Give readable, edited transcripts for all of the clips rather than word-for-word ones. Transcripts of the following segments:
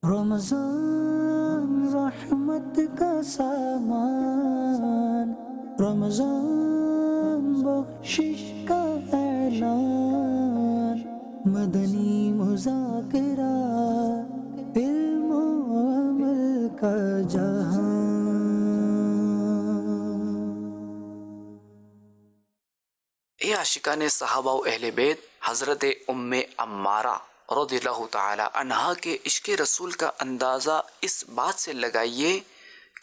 رمضان رحمت کا سامان، رمضان بخشش کا اعلان، مدنی مذاکرہ علم و عمل کا جہان۔ اے عاشقان صحابہ و اہل بیت، حضرت ام عمارہ رضی اللہ تعالی عنہا کے عشق رسول کا اندازہ اس بات سے لگائیے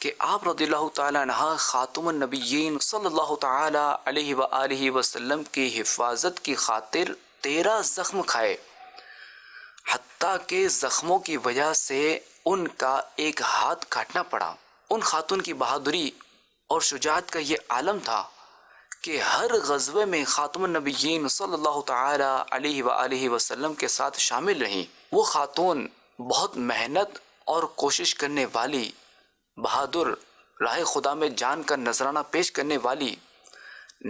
کہ آپ رضی اللہ تعالی عنہا خاتم النبیین صلی اللہ تعالی علیہ وآلہ وسلم کی حفاظت کی خاطر 13 زخم کھائے، حتیٰ کہ زخموں کی وجہ سے ان کا ایک ہاتھ کاٹنا پڑا۔ ان خاتون کی بہادری اور شجاعت کا یہ عالم تھا کہ ہر غزوے میں خاتم النبیین صلی اللہ تعالی علیہ وآلہ وسلم کے ساتھ شامل رہیں۔ وہ خاتون بہت محنت اور کوشش کرنے والی، بہادر، راہ خدا میں جان کا نذرانہ پیش کرنے والی،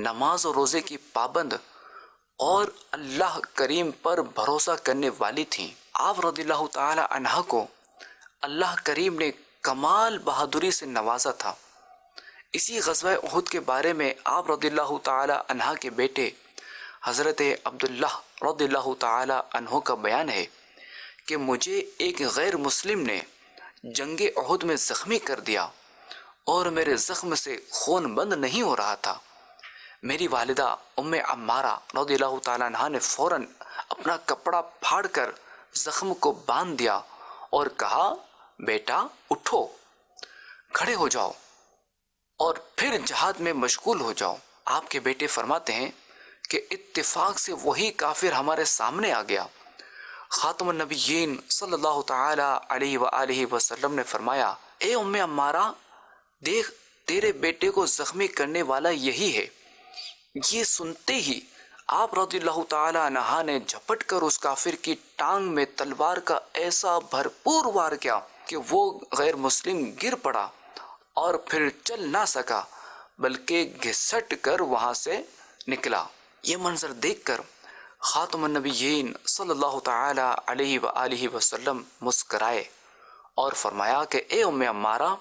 نماز و روزے کی پابند اور اللہ کریم پر بھروسہ کرنے والی تھیں۔ آپ رضی اللہ تعالی عنہ کو اللہ کریم نے کمال بہادری سے نوازا تھا۔ اسی غزوہ احد کے بارے میں آپ رضی اللہ تعالی عنہ کے بیٹے حضرت عبداللہ رضی اللہ تعالی عنہ کا بیان ہے کہ مجھے ایک غیر مسلم نے جنگ احد میں زخمی کر دیا اور میرے زخم سے خون بند نہیں ہو رہا تھا۔ میری والدہ ام عمارہ رضی اللہ تعالی عنہ نے فوراً اپنا کپڑا پھاڑ کر زخم کو باندھ دیا اور کہا، بیٹا اٹھو، کھڑے ہو جاؤ اور پھر جہاد میں مشغول ہو جاؤ۔ آپ کے بیٹے فرماتے ہیں کہ اتفاق سے وہی کافر ہمارے سامنے آ گیا۔ خاتم النبیین صلی اللہ تعالی علیہ وآلہ وسلم نے فرمایا، اے ام عمارہ، دیکھ تیرے بیٹے کو زخمی کرنے والا یہی ہے۔ یہ سنتے ہی آپ رضی اللہ تعالی عنہ نے جھپٹ کر اس کافر کی ٹانگ میں تلوار کا ایسا بھرپور وار کیا کہ وہ غیر مسلم گر پڑا اور پھر چل نہ سکا، بلکہ گھسٹ کر وہاں سے نکلا۔ یہ منظر دیکھ کر خاتم النبیین صلی اللہ تعالی علیہ وآلہ وسلم مسکرائے اور فرمایا کہ اے ام عمارہ،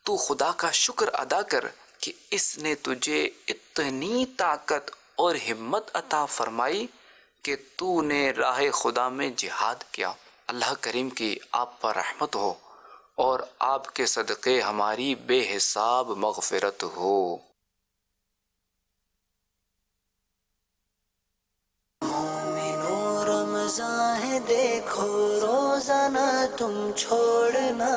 تو خدا کا شکر ادا کر کہ اس نے تجھے اتنی طاقت اور ہمت عطا فرمائی کہ تو نے راہ خدا میں جہاد کیا۔ اللہ کریم کی آپ پر رحمت ہو اور آپ کے صدقے ہماری بے حساب مغفرت ہو۔ مومنو رمضان ہے دیکھو روزانہ تم چھوڑنا،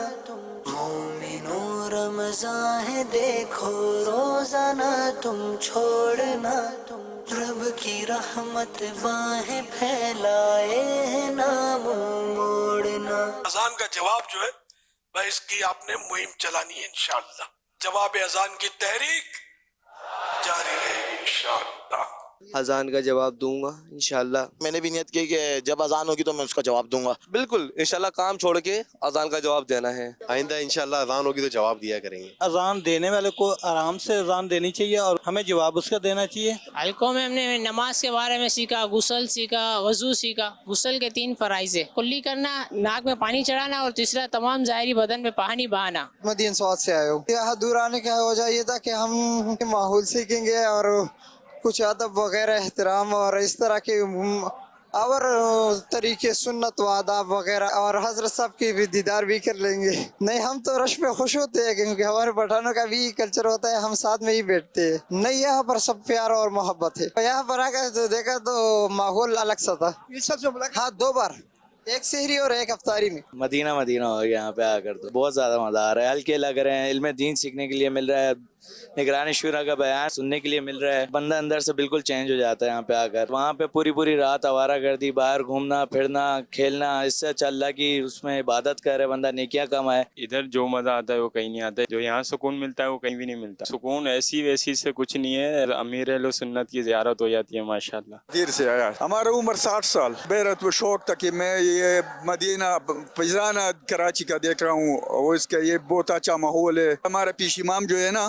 مومنو رمضان ہے دیکھو روزانہ تم چھوڑنا، رب کی رحمت باہیں پھیلائے نام موڑنا۔ اذان کا جواب جو ہے اس کی آپ نے مہم چلانی ہے انشاءاللہ۔ جواب اذان کی تحریک جاری رہے گی انشاءاللہ۔ اذان کا جواب دوں گا انشاءاللہ۔ میں نے بھی نیت کی کہ جب اذان ہوگی تو میں اس کا جواب دوں گا۔ بالکل انشاءاللہ، کام چھوڑ کے اذان کا جواب دینا ہے۔ آئندہ انشاءاللہ اذان ہوگی تو جواب دیا کریں گے۔ اذان دینے والے کو آرام سے اذان دینی چاہیے اور ہمیں جواب اس کا دینا چاہیے۔ حلقوں میں ہم نے نماز کے بارے میں سیکھا، غسل سیکھا، وضو سیکھا۔ غسل کے 3 فرائض ہے، کلی کرنا، ناک میں پانی چڑھانا، اور تیسرا تمام ظاہری بدن میں پانی بہانا۔ میں دین سواد سے آیا ہوں۔ یہاں دور آنے کا وجہ یہ تھا کہ ہم ماحول سیکھیں گے اور کچھ ادب وغیرہ، احترام اور اس طرح کے اور طریقے سنت و آداب وغیرہ، اور حضرت صاحب کی بھی دیدار بھی کر لیں گے۔ نہیں، ہم تو رش میں خوش ہوتے ہیں کیونکہ ہمارے پٹھانوں کا بھی کلچر ہوتا ہے، ہم ساتھ میں ہی بیٹھتے ہیں۔ نہیں، یہاں پر سب پیار اور محبت ہے۔ یہاں پر آ کر دیکھا تو ماحول الگ سا تھا۔ ہاں، 2 بار، ایک سحری اور ایک افطاری میں۔ مدینہ ہو گیا یہاں پہ آ کر، تو بہت زیادہ مزہ آ رہا ہے۔ ہلکے لگ رہے ہیں، علم دین سیکھنے کے لیے مل رہا ہے، نگران شورا کا بیان سننے کے لیے مل رہا ہے۔ بندہ اندر سے بالکل چینج ہو جاتا ہے یہاں پہ آ کر۔ وہاں پہ پوری رات آوارہ گردی، باہر گھومنا پھرنا کھیلنا، اس سے اچھا اللہ کی اس میں عبادت کرے بندہ، نیکیاں کمائے۔ ادھر جو مزہ آتا ہے وہ کہیں نہیں آتا ہے، جو یہاں سکون ملتا ہے وہ کہیں بھی نہیں ملتا۔ سکون ایسی ویسی سے کچھ نہیں ہے، امیر اہل سنت کی زیارت ہو جاتی ہے ماشاءاللہ۔ دیر سے آیا، ہمارا عمر 60 سال، بیرت و شوق تھا کہ میں یہ مدینہ فیضانہ کراچی کا دیکھ رہا ہوں، اور اس کا یہ بہت اچھا ماحول ہے۔ ہمارا پیش امام جو ہے نا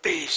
23।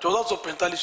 1445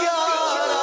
11,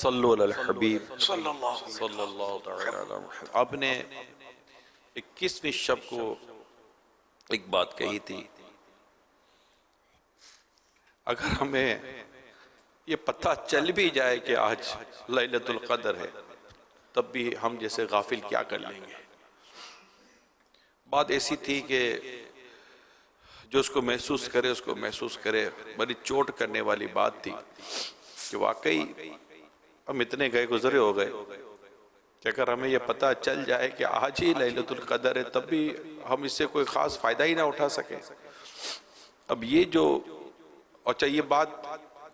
صلو علی الحبیب صلی اللہ تعالی علی محمد. آپ نے 21ویں شب کو ایک بات کہی تھی، اگر ہمیں یہ پتہ چل بھی جائے کہ آج لیلۃ القدر ہے تب بھی ہم جیسے غافل کیا کر لیں گے. بات ایسی تھی کہ جو اس کو محسوس کرے. بڑی چوٹ کرنے والی بات تھی کہ واقعی ہم اتنے گئے گزرے ہو گئے کہ اگر ہمیں یہ پتہ چل جائے کہ آج ہی لیلۃ القدر ہے تب بھی ہم اس سے کوئی خاص فائدہ ہی نہ اٹھا سکیں. اب یہ جو یہ بات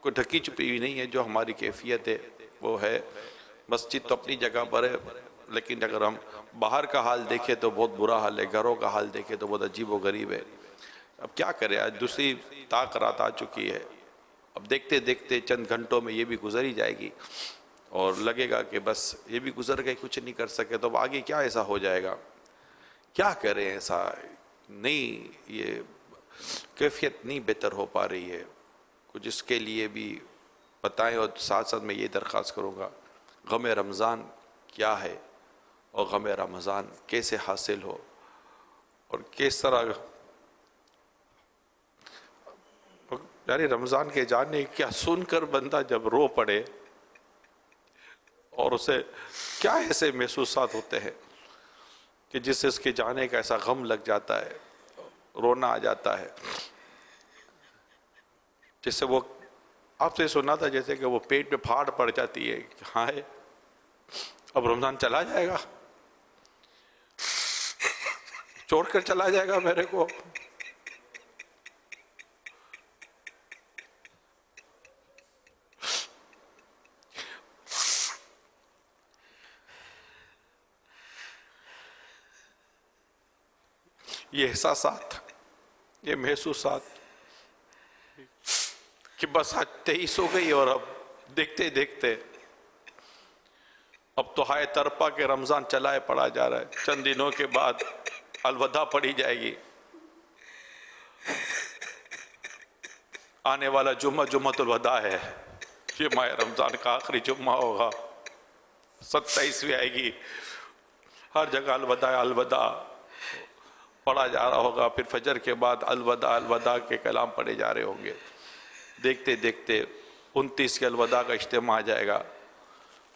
کوئی ڈھکی چھپی ہوئی نہیں ہے، جو ہماری کیفیت ہے وہ ہے. مسجد تو اپنی جگہ پر ہے، لیکن اگر ہم باہر کا حال دیکھیں تو بہت برا حال ہے، گھروں کا حال دیکھیں تو بہت عجیب و غریب ہے. اب کیا کریں، آج دوسری طاق رات آ چکی ہے. اب دیکھتے دیکھتے چند گھنٹوں میں یہ بھی گزر ہی جائے گی اور لگے گا کہ بس یہ بھی گزر گئے، کچھ نہیں کر سکے. تو اب آگے کیا ایسا ہو جائے گا، کیا کریں؟ ایسا نہیں، یہ کیفیت نہیں بہتر ہو پا رہی ہے. کچھ اس کے لیے بھی بتائیں، اور ساتھ ساتھ میں یہ درخواست کروں گا، غم رمضان کیا ہے اور غم رمضان کیسے حاصل ہو اور کس طرح، یعنی رمضان کے جانے کیا سن کر بندہ جب رو پڑے اور اسے کیا ایسے محسوسات ہوتے ہیں کہ جس سے اس کے جانے کا ایسا غم لگ جاتا ہے، رونا آ جاتا ہے. جس سے وہ آپ سے سنا تھا جیسے کہ وہ پیٹ میں پھاڑ پڑ جاتی ہے کہ ہاں ہے اب رمضان چلا جائے گا، چھوڑ کر چلا جائے گا میرے کو. یہ احساسات، یہ محسوسات کہ بس آج 23 ہو گئی اور اب دیکھتے دیکھتے اب تو ہائے ترپا کے رمضان چلائے پڑا جا رہا ہے. چند دنوں کے بعد الوداع پڑھی جائے گی. آنے والا جمعۃ الوداع ہے، یہ ماہ رمضان کا آخری جمعہ ہوگا. 27ویں آئے گی، ہر جگہ الوداع پڑھا جا رہا ہوگا. پھر فجر کے بعد الوداع کے کلام پڑھے جا رہے ہوں گے. دیکھتے دیکھتے 29 کے الوداع کا اجتماع آ جائے گا.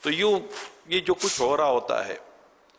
تو یوں یہ جو کچھ ہو رہا ہوتا ہے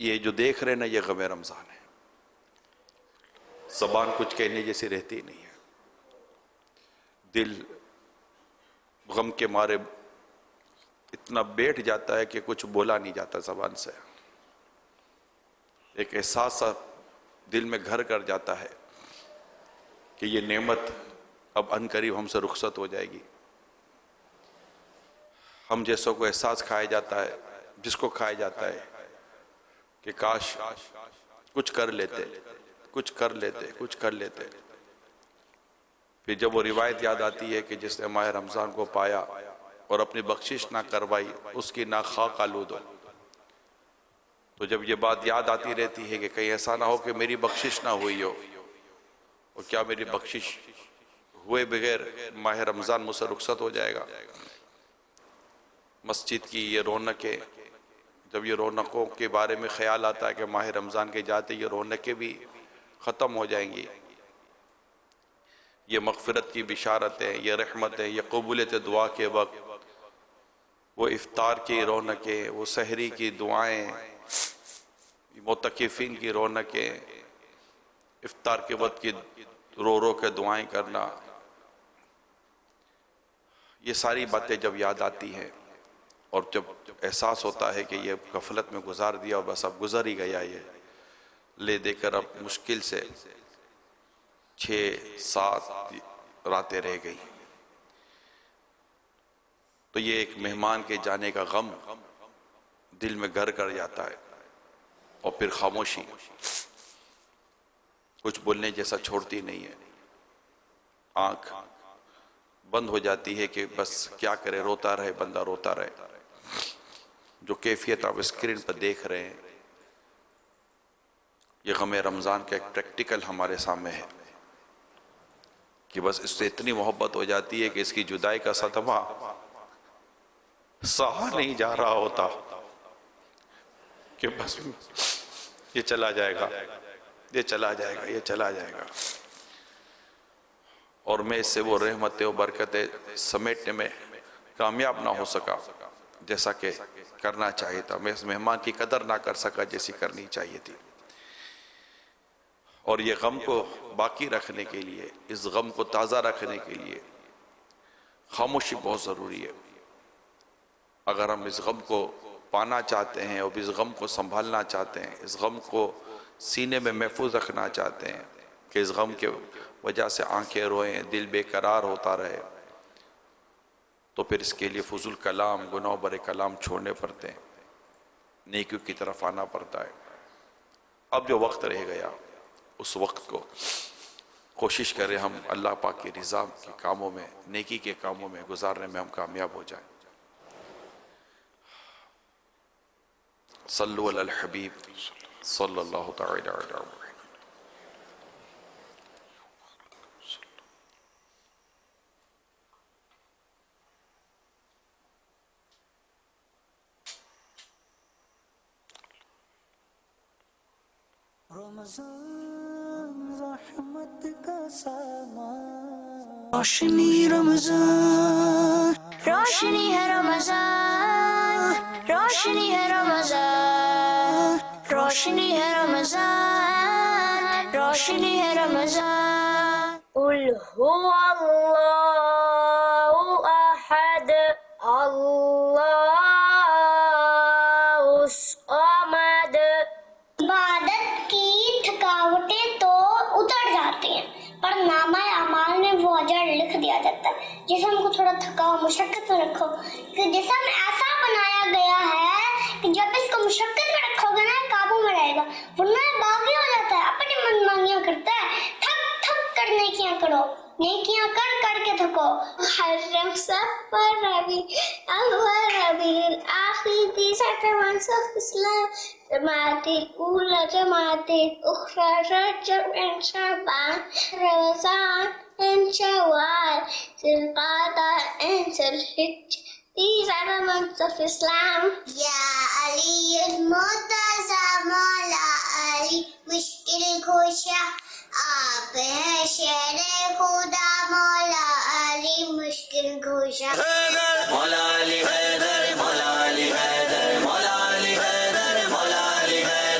یہ جو دیکھ رہے ہیں نا یہ غم رمضان ہے. زبان کچھ کہنے جیسی رہتی نہیں ہے, دل غم کے مارے اتنا بیٹھ جاتا ہے کہ کچھ بولا نہیں جاتا زبان سے. ایک احساس سا دل میں گھر کر جاتا ہے کہ یہ نعمت اب ان قریب ہم سے رخصت ہو جائے گی. ہم جیسوں کو احساس کھایا جاتا ہے, جس کو کھایا جاتا ہے کہ کاش کچھ کر لیتے, کچھ کر لیتے, کچھ کر لیتے. پھر جب وہ روایت یاد آتی ہے کہ جس نے ماہ رمضان کو پایا اور اپنی بخشش نہ کروائی اس کی نہ خاک آلود ہو, تو جب یہ بات یاد آتی رہتی ہے کہ کہیں ایسا نہ ہو کہ میری بخشش نہ ہوئی ہو, اور کیا میری بخشش ہوئے بغیر ماہ رمضان مجھ سے رخصت ہو جائے گا. مسجد کی یہ رونقیں, جب یہ رونقوں کے بارے میں خیال آتا ہے کہ ماہ رمضان کے جاتے یہ رونقیں بھی ختم ہو جائیں گی, یہ مغفرت کی بشارتیں, یہ رحمتیں, یہ قبولیت دعا کے وقت وہ افطار کی رونقیں, وہ سحری کی دعائیں, معتکفین کی رونقیں, افطار کے وقت کی رو رو کے دعائیں کرنا, یہ ساری باتیں جب یاد آتی ہیں اور جب احساس ہوتا ہے کہ یہ غفلت میں گزار دیا اور بس اب گزر ہی گیا, یہ لے دے کر اب مشکل سے 6-7 راتیں رہ گئی, تو یہ ایک مہمان کے جانے کا غم دل میں گھر کر جاتا ہے. اور پھر خاموشی کچھ بولنے جیسا چھوڑتی نہیں ہے, آنکھ بند ہو جاتی ہے کہ بس کیا کرے, روتا رہے بندہ, روتا رہے. جو کیفیت آپ اسکرین پر دیکھ رہے ہیں یہ غم رمضان کا ایک پریکٹیکل ہمارے سامنے ہے کہ بس اس سے اتنی محبت ہو جاتی ہے کہ اس کی جدائی کا صدمہ سہا نہیں جا رہا ہوتا کہ بس یہ چلا جائے گا, یہ چلا جائے گا, یہ چلا جائے گا. اور میں اس سے وہ رحمتیں و برکتیں سمیٹنے میں کامیاب نہ ہو سکا جیسا کہ کرنا چاہیے تھا. میں اس مہمان کی قدر نہ کر سکا جیسی کرنی چاہیے تھی. اور یہ غم کو باقی رکھنے کے لیے, اس غم کو تازہ رکھنے کے لیے خاموشی بہت ضروری ہے. اگر ہم اس غم کو پانا چاہتے ہیں اور اس غم کو سنبھالنا چاہتے ہیں, اس غم کو سینے میں محفوظ رکھنا چاہتے ہیں کہ اس غم کے وجہ سے آنکھیں روئیں, دل بے قرار ہوتا رہے, تو پھر اس کے لیے فضول کلام, گناہ برے کلام چھوڑنے پڑتے ہیں, نیکیوں کی طرف آنا پڑتا ہے. اب جو وقت رہ گیا اس وقت کو کوشش کریں ہم اللہ پاک کی رضا کے کاموں میں, نیکی کے کاموں میں گزارنے میں ہم کامیاب ہو جائیں. صلو علی الحبیب صلی اللہ تعالی علیہ وسلم. رمضان رحمت کا سامان, روشنی رمضان, روشنی ہے رمضان, روشنی ہے رمضان, روشنی ہے رمضان, روشنی ہے رمضان. قل هو اللہ احد اللہ الصمد. عبادت کی تھکاوٹیں تو اتر جاتی ہیں پر نامہ اعمال میں وہ اجر لکھ دیا جاتا ہے. جسم کو تھوڑا تھکاؤ, مشقت میں رکھو, کہ جسم ایسا بنایا گیا ہے کہ جب اس کو مشقت میں رکھو گے نا قابو میں رہے گا, ورنہ باغی ہو جاتا ہے, اپنی من مانگیاں کرتا ہے. تھک تھک کر نیکیاں کرو, نیکیاں کر کر کے تھکو. محرم, صفر, ربیع الاول, ربیع الاخر, 30 months of Islam. جماعت الاولى, جماعت الاخرى, رجب and شعبان, رمضان and شوال, ذي القعدة and ذي الحجة. These are the months of Islam. Ya Ali al-Murtaza Mawla Ali, mushkil khusha آپ ہیں شیر خدا مولا علی مشکل گوشا. مولا علی حیدر, مولا علی حیدر, مولا علی حیدر, مولا علی حیدر.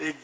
1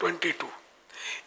22।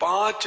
5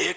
1,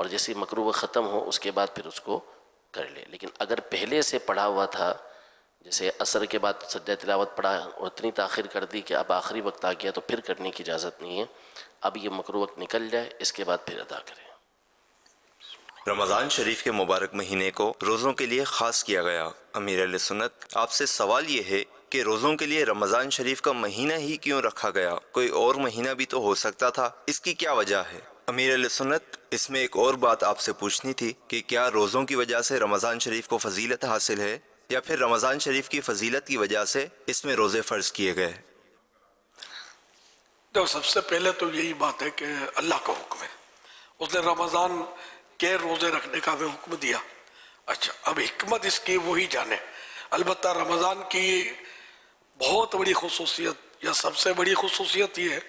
اور جیسے مکروہ ختم ہو اس کے بعد پھر اس کو کر لے. لیکن اگر پہلے سے پڑھا ہوا تھا، جیسے عصر کے بعد سجدہ تلاوت پڑھا اور اتنی تاخیر کر دی کہ اب آخری وقت آ گیا، تو پھر کرنے کی اجازت نہیں ہے. اب یہ مکروہ وقت نکل جائے اس کے بعد پھر ادا کریں. رمضان شریف کے مبارک مہینے کو روزوں کے لیے خاص کیا گیا. امیر اہل سنت، آپ سے سوال یہ ہے کہ روزوں کے لیے رمضان شریف کا مہینہ ہی کیوں رکھا گیا؟ کوئی اور مہینہ بھی تو ہو سکتا تھا، اس کی کیا وجہ ہے؟ امیر اہل سنت، اس میں ایک اور بات آپ سے پوچھنی تھی کہ کیا روزوں کی وجہ سے رمضان شریف کو فضیلت حاصل ہے، یا پھر رمضان شریف کی فضیلت کی وجہ سے اس میں روزے فرض کیے گئے؟ تو سب سے پہلے تو یہی بات ہے کہ اللہ کا حکم ہے، اس نے رمضان کے روزے رکھنے کا ہمیں حکم دیا. اچھا، اب حکمت اس کی وہی جانے. البتہ رمضان کی بہت بڑی خصوصیت یا سب سے بڑی خصوصیت یہ ہے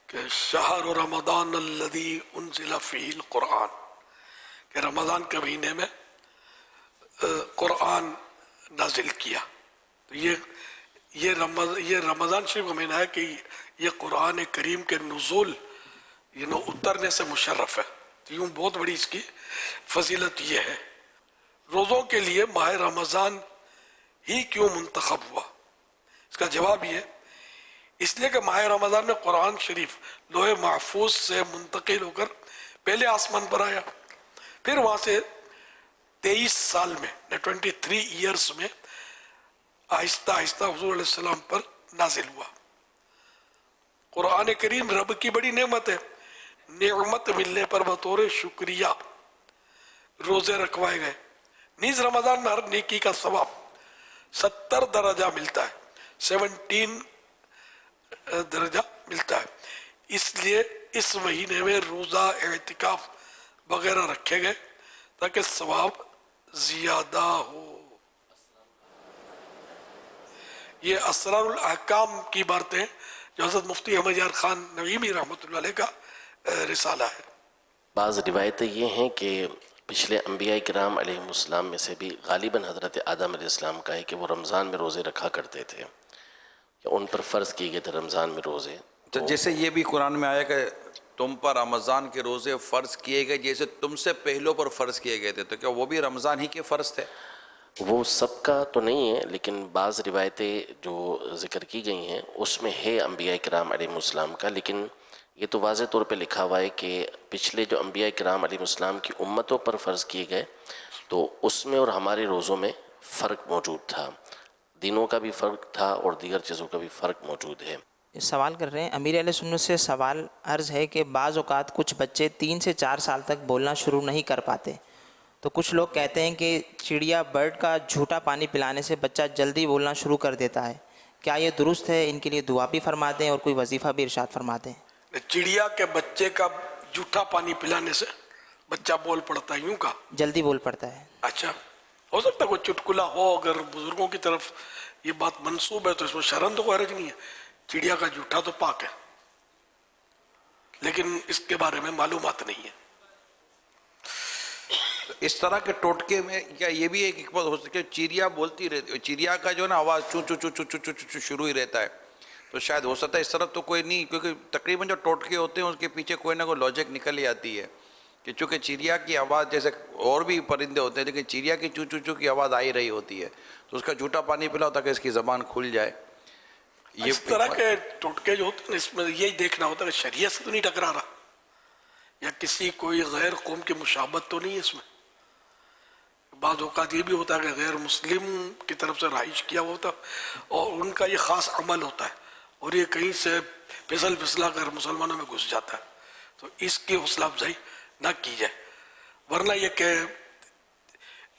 کہ شہر رمضان الذی انزل فیہ القرآن، کہ رمضان کے مہینے میں قرآن نازل کیا. تو یہ رمضان شریف کا مہینہ ہے کہ یہ قرآن کریم کے نزول اترنے سے مشرف ہے. تو یوں بہت بڑی اس کی فضیلت یہ ہے. روزوں کے لیے ماہ رمضان ہی کیوں منتخب ہوا؟ اس کا جواب یہ ہے، اس لیے کہ ماہ رمضان میں قرآن شریف لوح محفوظ سے منتقل ہو کر پہلے آسمان پر آیا، پھر وہاں سے 23 سال میں 23 ایئرس میں آہستہ آہستہ حضور علیہ السلام پر نازل ہوا. قرآن کریم رب کی بڑی نعمت ہے. نعمت ملنے پر بطور شکریہ روزے رکھوائے گئے. نیز رمضان میں ہر نیکی کا ثواب 70 درجہ ملتا ہے، 17 درجہ ملتا ہے. اس لیے اس مہینے میں روزہ، اعتکاف وغیرہ رکھے گئے تاکہ ثواب زیادہ ہو. یہ اسرار الاحکام کی باتیں جو حضرت مفتی احمد یار خان نعیمی رحمۃ اللہ علیہ کا رسالہ ہے. بعض روایتیں یہ ہیں کہ پچھلے انبیاء کرام علیہ السلام میں سے بھی غالباً حضرت آدم علیہ السلام کا ہے کہ وہ رمضان میں روزے رکھا کرتے تھے، کہ ان پر فرض کیے گئے تھے رمضان میں روزے. تو جیسے یہ بھی قرآن میں آیا کہ تم پر رمضان کے روزے فرض کیے گئے جیسے تم سے پہلوں پر فرض کیے گئے تھے، تو کیا وہ بھی رمضان ہی کے فرض تھے؟ وہ سب کا تو نہیں ہے، لیکن بعض روایتیں جو ذکر کی گئی ہیں اس میں ہے انبیاء کرام علیہ السلام کا. لیکن یہ تو واضح طور پہ لکھا ہوا ہے کہ پچھلے جو انبیاء کرام علیہ السلام کی امتوں پر فرض کیے گئے تو اس میں اور ہمارے روزوں میں فرق موجود تھا، دنوں کا بھی فرق تھا اور دیگر چیزوں کا بھی فرق موجود ہے. سوال کر رہے ہیں امیر اہل سنت سے سوال عرض ہے کہ بعض اوقات کچھ بچے 3 سے 4 سال تک بولنا شروع نہیں کر پاتے، تو کچھ لوگ کہتے ہیں کہ چڑیا برڈ کا جھوٹا پانی پلانے سے بچہ جلدی بولنا شروع کر دیتا ہے. کیا یہ درست ہے؟ ان کے لیے دعا بھی فرما دیں اور کوئی وظیفہ بھی ارشاد فرما دیں. چڑیا کے بچے کا جھوٹا پانی پلانے سے بچہ بول پڑتا ہے، یوں کا جلدی بول پڑتا ہے. اچھا، ہو سکتا ہے کوئی چٹکلا ہو، اگر بزرگوں کی طرف یہ بات منسوب ہے تو اس میں شرم تو کوئی حرج نہیں ہے. چڑیا کا جھوٹا تو پاک ہے، لیکن اس کے بارے میں معلومات نہیں ہے. اس طرح کے ٹوٹکے میں کیا یہ بھی ایک حکمت ہو سکتی ہے؟ چڑیا بولتی رہتی، چڑیا کا جو ہے نا آواز چو چو چو چو چو چو چو شروع ہی رہتا ہے، تو شاید ہو سکتا ہے اس طرح تو کوئی نہیں، کیونکہ تقریباً جو ٹوٹکے ہوتے ہیں اس کے پیچھے کوئی نہ کوئی لاجک نکل ہی آتی ہے کہ چونکہ چڑیا کی آواز، جیسے اور بھی پرندے ہوتے ہیں لیکن چڑیا کی چو چو چو کی آواز آ ہی رہی ہوتی ہے، تو اس کا جھوٹا پانی پلاؤ تاکہ اس کی زبان کھل جائے. اس طرح کے ٹوٹکے جو ہوتے ہیں اس میں یہی دیکھنا ہوتا ہے کہ شریعت سے تو نہیں ٹکرا رہا، یا کسی کوئی غیر قوم کی مشابہت تو نہیں ہے اس میں. بعض اوقات یہ بھی ہوتا ہے کہ غیر مسلم کی طرف سے رہائش کیا ہوتا اور ان کا یہ خاص عمل ہوتا ہے اور یہ کہیں سے پھسلا کر مسلمانوں میں گھس جاتا ہے، تو اس کی حوصلہ افزائی نہ کی جائے. ورنہ یہ کہ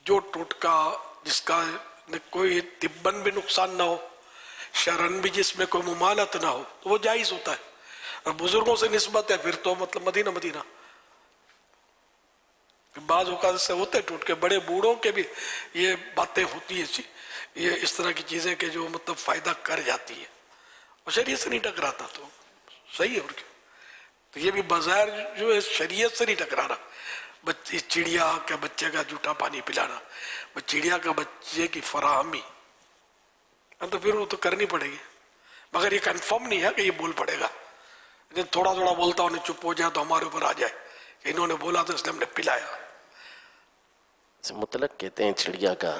جو ٹوٹکا جس کا کوئی طباً بھی نقصان نہ ہو، شرعاً بھی جس میں کوئی ممانعت نہ ہو، تو وہ جائز ہوتا ہے. اور بزرگوں سے نسبت ہے پھر تو مطلب مدینہ. بعض اوقات سے ہوتے ٹوٹکے، بڑے بوڑھوں کے بھی یہ باتیں ہوتی ہیں، یہ اس طرح کی چیزیں کہ جو مطلب فائدہ کر جاتی ہے اور شریعت سے نہیں ٹکراتا، تو صحیح ہے. اور کیا، تو یہ بھی بظاہر جو ہے شریعت سے نہیں ٹکرا رہا. چڑیا کے بچے کا جھوٹا پانی پلانا، وہ چڑیا کا بچے کی فراہمی تو پھر وہ تو کرنی پڑے گی، مگر یہ کنفرم نہیں ہے کہ یہ بول پڑے گا. تھوڑا تھوڑا بولتا انہیں چپ ہو جائے تو ہمارے اوپر آ جائے کہ انہوں نے بولا تو اس نے ہم نے پلایا. مطلق کہتے ہیں چڑیا کا،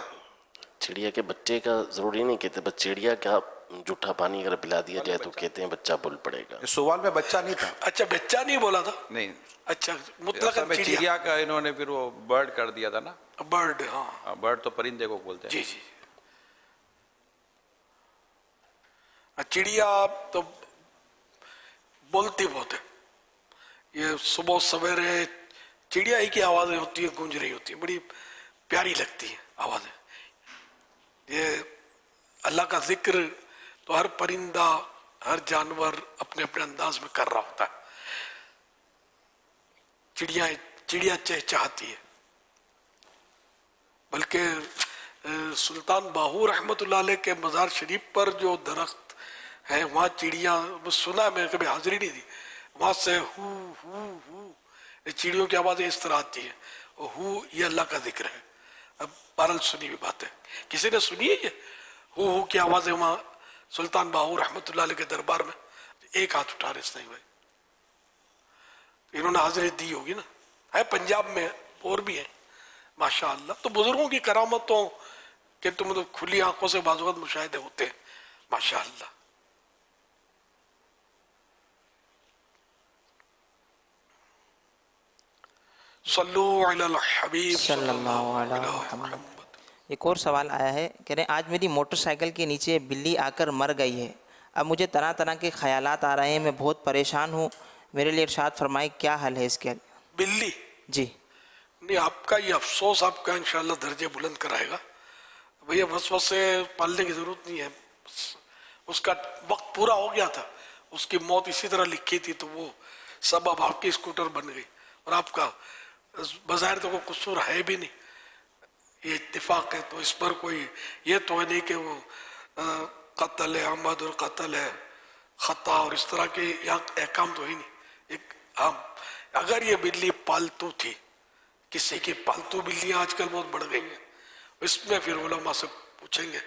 چڑیا کے بچے کا ضروری نہیں کہتے، بس چڑیا کا جھوٹا پانی اگر پلا دیا جائے تو کہتے ہیں بچہ بول پڑے گا. سوال میں بچہ نہیں تھا. اچھا بچہ نہیں بولا تھا. نہیں اچھا مطلق میں چڑیا کا انہوں نے پھر وہ برڈ کر دیا تھا نا. برڈ. ہاں برڈ تو پرندے کو بولتے ہیں. جی جی. چڑیا تو بولتی بہت ہے. یہ صبح سویرے چڑیا ہی کی آوازیں ہوتی ہیں، گونج رہی ہوتی ہیں، بڑی پیاری لگتی ہیں آوازیں. یہ اللہ کا ذکر تو ہر پرندہ ہر جانور اپنے اپنے انداز میں کر رہا ہوتا ہے. چڑیا چہچہاتی ہے. بلکہ سلطان باہو رحمت اللہ علیہ کے مزار شریف پر جو درخت ہے وہاں چڑیاں سنا، میں کبھی حاضری نہیں دی، وہاں سے ہو ہو ہو چڑیوں کی آوازیں اس طرح آتی ہیں. اور ہو یہ اللہ کا ذکر ہے. اب بہرحال سنی ہوئی بات ہے. کسی نے سنی ہے یہ ہو کی آوازیں وہاں سلطان باہو رحمت اللہ علیہ کے دربار میں؟ ایک ہاتھ اٹھا رہے اس نہیں ہوئے. انہوں نے حاضری دی ہوگی نا. ہے پنجاب میں اور بھی ہے ماشاء اللہ. تو بزرگوں کی کرامتوں کہ تم تو کھلی آنکھوں سے بعض وقت مشاہدے ہوتے ہیں ماشاء اللہ. صلو علی الحبیب صلی اللہ علیہ وسلم. ایک اور سوال آیا ہے، کہہ رہے ہیں آج میری موٹر سائیکل کے نیچے بلی آ کر مر گئی ہے. اب مجھے طرح طرح کے خیالات آ رہے ہیں، میں بہت پریشان ہوں، میرے لیے ارشاد فرمائے کیا حل ہے اس کے؟ بلی جی نہیں، آپ کا یہ افسوس آپ کا انشاءاللہ درجے بلند کرائے گا. بھئی وسوسے پالنے کی ضرورت نہیں ہے. اس کا وقت پورا ہو گیا تھا، اس کی موت اسی طرح لکھی تھی تو وہ سبب آپ کی اسکوٹر بن گئی. اور آپ کا بظاہر تو کوئی قصور ہے بھی نہیں، یہ اتفاق ہے. تو اس پر کوئی یہ تو ہے نہیں کہ وہ قتل ہے عمد اور قتل ہے خطا اور اس طرح کے یہاں احکام تو ہی نہیں. ایک اگر یہ بلی پالتو تھی، کسی کی پالتو بلیاں آج کل بہت بڑھ گئی ہیں، اس میں پھر علماء سے پوچھیں گے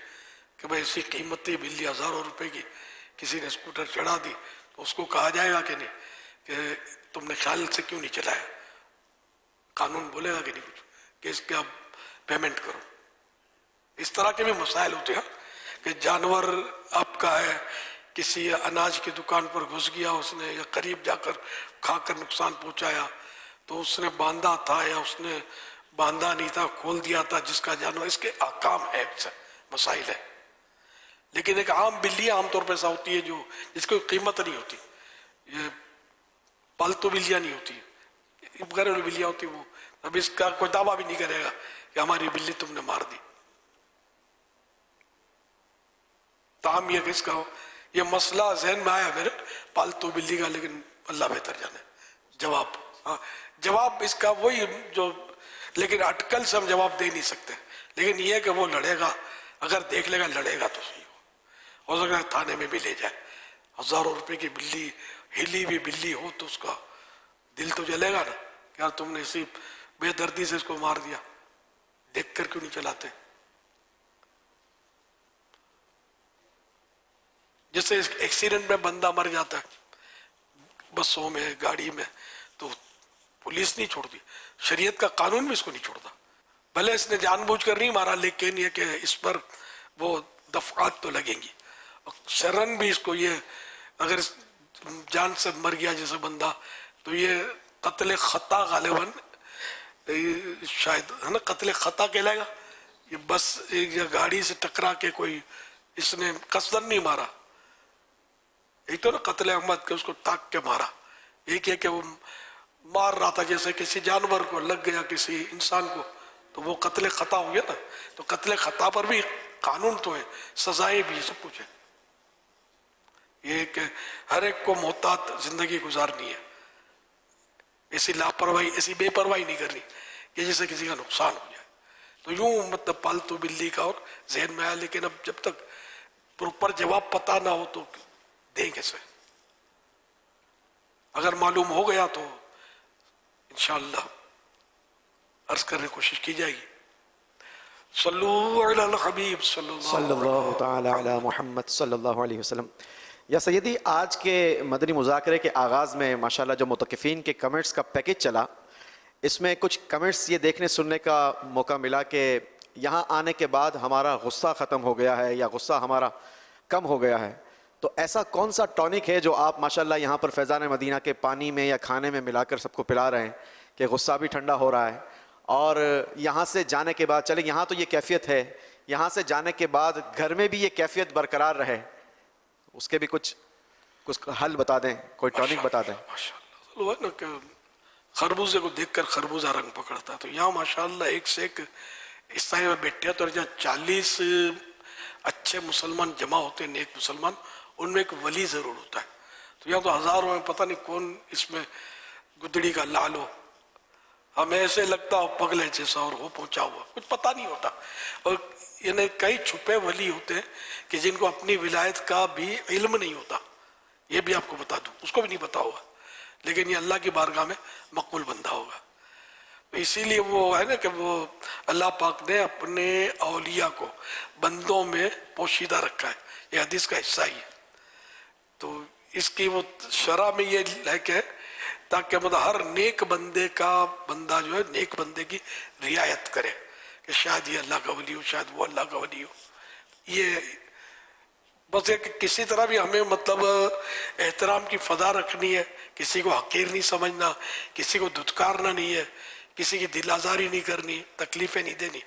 کہ بھئی اسی قیمتی بلی ہزاروں روپے کی کسی نے اسکوٹر چڑھا دی تو اس کو کہا جائے گا کہ نہیں کہ تم نے خیال سے کیوں نہیں چلایا؟ قانون بولے گا کہ نہیں کچھ کہ اس کے آپ پیمنٹ کرو. اس طرح کے بھی مسائل ہوتے ہیں کہ جانور آپ کا ہے، کسی اناج کی دکان پر گھس گیا اس نے، یا قریب جا کر کھا کر نقصان پہنچایا، تو اس نے باندھا تھا یا اس نے باندھا نہیں تھا، کھول دیا تھا جس کا جانور، اس کے احکام ہے، مسائل ہے. لیکن ایک عام بلی عام طور پر ایسا ہوتی ہے جو جس کو قیمت نہیں ہوتی، یہ پالتو بلیاں نہیں ہوتی، گھریلو بلیاں ہوتی، وہ اب اس کا کوئی دعویٰ بھی نہیں کرے گا کہ ہماری بلی تم نے مار دی. تاہم یہ کہ اس کا یہ مسئلہ ذہن میں آیا میرے پالتو بلی کا، لیکن اللہ بہتر جانے. جواب اس کا وہی جو، لیکن اٹکل سے ہم جواب دے نہیں سکتے. لیکن یہ کہ وہ لڑے گا، اگر دیکھ لے گا لڑے گا تو صحیح ہو سکتا ہے تھانے میں بھی لے جائے. ہزاروں روپے کی بلی، ہلی بھی بلی ہو تو اس کا دل تو جلے گا نا کہ یار تم نے اسی بے دردی سے اس کو مار دیا، دیکھ کر کیوں نہیں چلاتے. جیسے ایکسیڈنٹ میں بندہ مر جاتا ہے بسوں میں، گاڑی میں، تو پولیس نہیں چھوڑتی، شریعت کا قانون بھی اس کو نہیں چھوڑتا. بھلے اس نے جان بوجھ کر نہیں مارا، لیکن یہ کہ اس پر وہ دفعات تو لگیں گی. شرن بھی اس کو یہ اگر جان سے مر گیا جیسے بندہ تو یہ قتل خطا غالباً شاید ہے نا، قتل خطا کہلائے گا. یہ بس یا گاڑی سے ٹکرا کے کوئی اس نے قصدن نہیں مارا. ایک تو نا قتل عمد کہ اس کو ٹاک کے مارا، ایک ہے کہ وہ مار رہا تھا جیسے کسی جانور کو لگ گیا کسی انسان کو تو وہ قتل خطا ہو گیا نا. تو قتل خطا پر بھی قانون تو ہے، سزائیں بھی، سب کچھ ہے. یہ کہ ہر ایک کو محتاط زندگی گزارنی ہے، ایسی لاپرواہی ایسی بے پرواہی نہیں کرنی کہ جیسے کسی کا نقصان ہو جائے. تو یوں مطلب پالتو بلی کا اور ذہن میں آیا، لیکن اب جب تک پروپر جواب پتہ نہ ہو تو دیں کیسے. اگر معلوم ہو گیا تو انشاءاللہ عرض کرنے کی کوشش کی جائے گی. صلو علی الحبیب صلی اللہ تعالی علی محمد صلی اللہ علیہ وسلم. یا سیدی، آج کے مدنی مذاکرے کے آغاز میں ماشاءاللہ جو متقفین کے کمنٹس کا پیکج چلا اس میں کچھ کمنٹس یہ دیکھنے سننے کا موقع ملا کہ یہاں آنے کے بعد ہمارا غصہ ختم ہو گیا ہے یا غصہ ہمارا کم ہو گیا ہے. تو ایسا کون سا ٹونک ہے جو آپ ماشاءاللہ یہاں پر فیضان مدینہ کے پانی میں یا کھانے میں ملا کر سب کو پلا رہے ہیں کہ غصہ بھی ٹھنڈا ہو رہا ہے؟ اور یہاں سے جانے کے بعد چلیں یہاں تو یہ کیفیت ہے, یہاں سے جانے کے بعد گھر میں بھی یہ کیفیت برقرار رہے, اس کے بھی کچھ حل بتا دیں, کوئی ٹونک بتا دیں. ماشاءاللہ وہ ہے نا کہ خربوزے کو دیکھ کر خربوزہ رنگ پکڑتا ہے. تو یہاں ماشاءاللہ ایک سے ایک اس طرح میں بیٹھے ہیں, تو جہاں 40 اچھے مسلمان جمع ہوتے ہیں, نیک مسلمان, ان میں ایک ولی ضرور ہوتا ہے. تو یہاں تو ہزاروں میں پتہ نہیں کون اس میں گدڑی کا لال ہو, ہمیں ایسے لگتا ہو پگلے جیسا اور وہ پہنچا ہوا, کچھ پتہ نہیں ہوتا. اور یعنی کئی چھپے ولی ہوتے ہیں کہ جن کو اپنی ولایت کا بھی علم نہیں ہوتا, یہ بھی آپ کو بتا دوں, اس کو بھی نہیں پتا ہوگا, لیکن یہ اللہ کی بارگاہ میں مقبول بندہ ہوگا. اسی لیے وہ ہے نا کہ وہ اللہ پاک نے اپنے اولیاء کو بندوں میں پوشیدہ رکھا ہے, یہ حدیث کا حصہ ہی ہے. تو اس کی وہ شرح میں یہ ہے کہ تاکہ مطلب ہر نیک بندے کا بندہ جو ہے نیک بندے کی رعایت کرے کہ شاید یہ اللہ کا ولی ہو, شاید وہ اللہ کا ولی ہو. یہ بس یہ کہ کسی طرح بھی ہمیں مطلب احترام کی فضا رکھنی ہے, کسی کو حقیر نہیں سمجھنا, کسی کو دھتکارنا نہیں ہے, کسی کی دل آزاری نہیں کرنی, تکلیفیں نہیں دینی,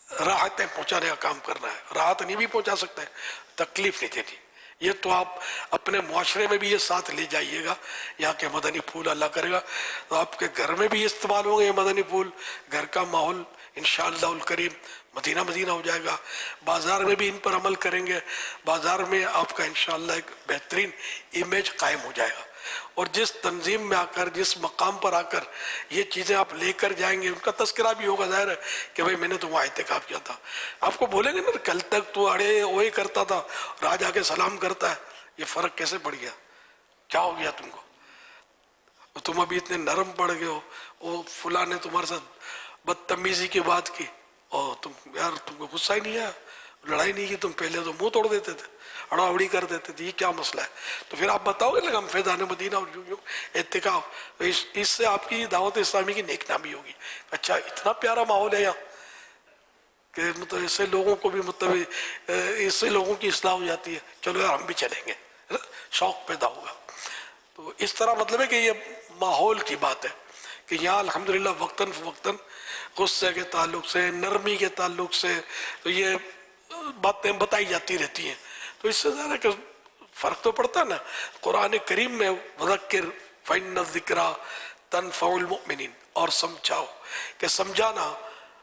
راحتیں پہنچانے کا کام کرنا ہے. راحت نہیں بھی پہنچا سکتا ہے, تکلیف نہیں دینی. یہ تو آپ اپنے معاشرے میں بھی یہ ساتھ لے جائیے گا. یہاں کے مدنی پھول اللہ کرے گا تو آپ کے گھر میں بھی استعمال ہوں گے یہ مدنی پھول, گھر کا ماحول انشاءاللہ الکریم مدینہ مدینہ ہو جائے گا. بازار میں بھی ان پر عمل کریں گے, بازار میں آپ کا انشاءاللہ ایک بہترین امیج قائم ہو جائے گا. اور جس تنظیم میں آ کر, جس مقام پر آ کر یہ چیزیں آپ لے کر جائیں گے, ان کا تذکرہ بھی ہوگا. ظاہر ہے کہ بھئی میں نے تو وہاں اعتکاف کیا تھا. آپ کو بولیں گے نا کل تک تو اڑے وہی کرتا تھا اور آج آ کے سلام کرتا ہے, یہ فرق کیسے پڑ گیا, کیا ہو گیا تم کو, تم ابھی اتنے نرم پڑ گئے ہو, وہ فلاں نے تمہارے ساتھ بدتمیزی کی بات کی اور تم یار تم کو غصہ ہی نہیں آیا, لڑائی نہیں کی, تم پہلے تو منہ توڑ دیتے تھے, اڑا اڑی کر دیتے تھے, یہ کیا مسئلہ ہے. تو پھر آپ بتاؤ گے نا ہم فیضان مدینہ اور یوں اعتکاف, اس سے آپ کی دعوت اسلامی کی نیک نامی ہوگی. اچھا اتنا پیارا ماحول ہے یہاں کہ مطلب ایسے لوگوں کو بھی مطلب ایسے لوگوں کی اصلاح ہو جاتی ہے, چلو یار ہم بھی چلیں گے, شوق پیدا ہوگا. تو اس طرح مطلب ہے کہ یہ ماحول کی بات ہے کہ یہاں الحمدللہ وقتاً فوقتاً غصے کے تعلق سے, نرمی کے تعلق سے تو یہ باتیں بتائی جاتی رہتی ہیں. تو اس سے ظاہر ہے کہ فرق تو پڑتا ہے نا. قرآن کریم میں وذکر فإن الذکریٰ تنفع المؤمنین, اور سمجھاؤ کہ سمجھانا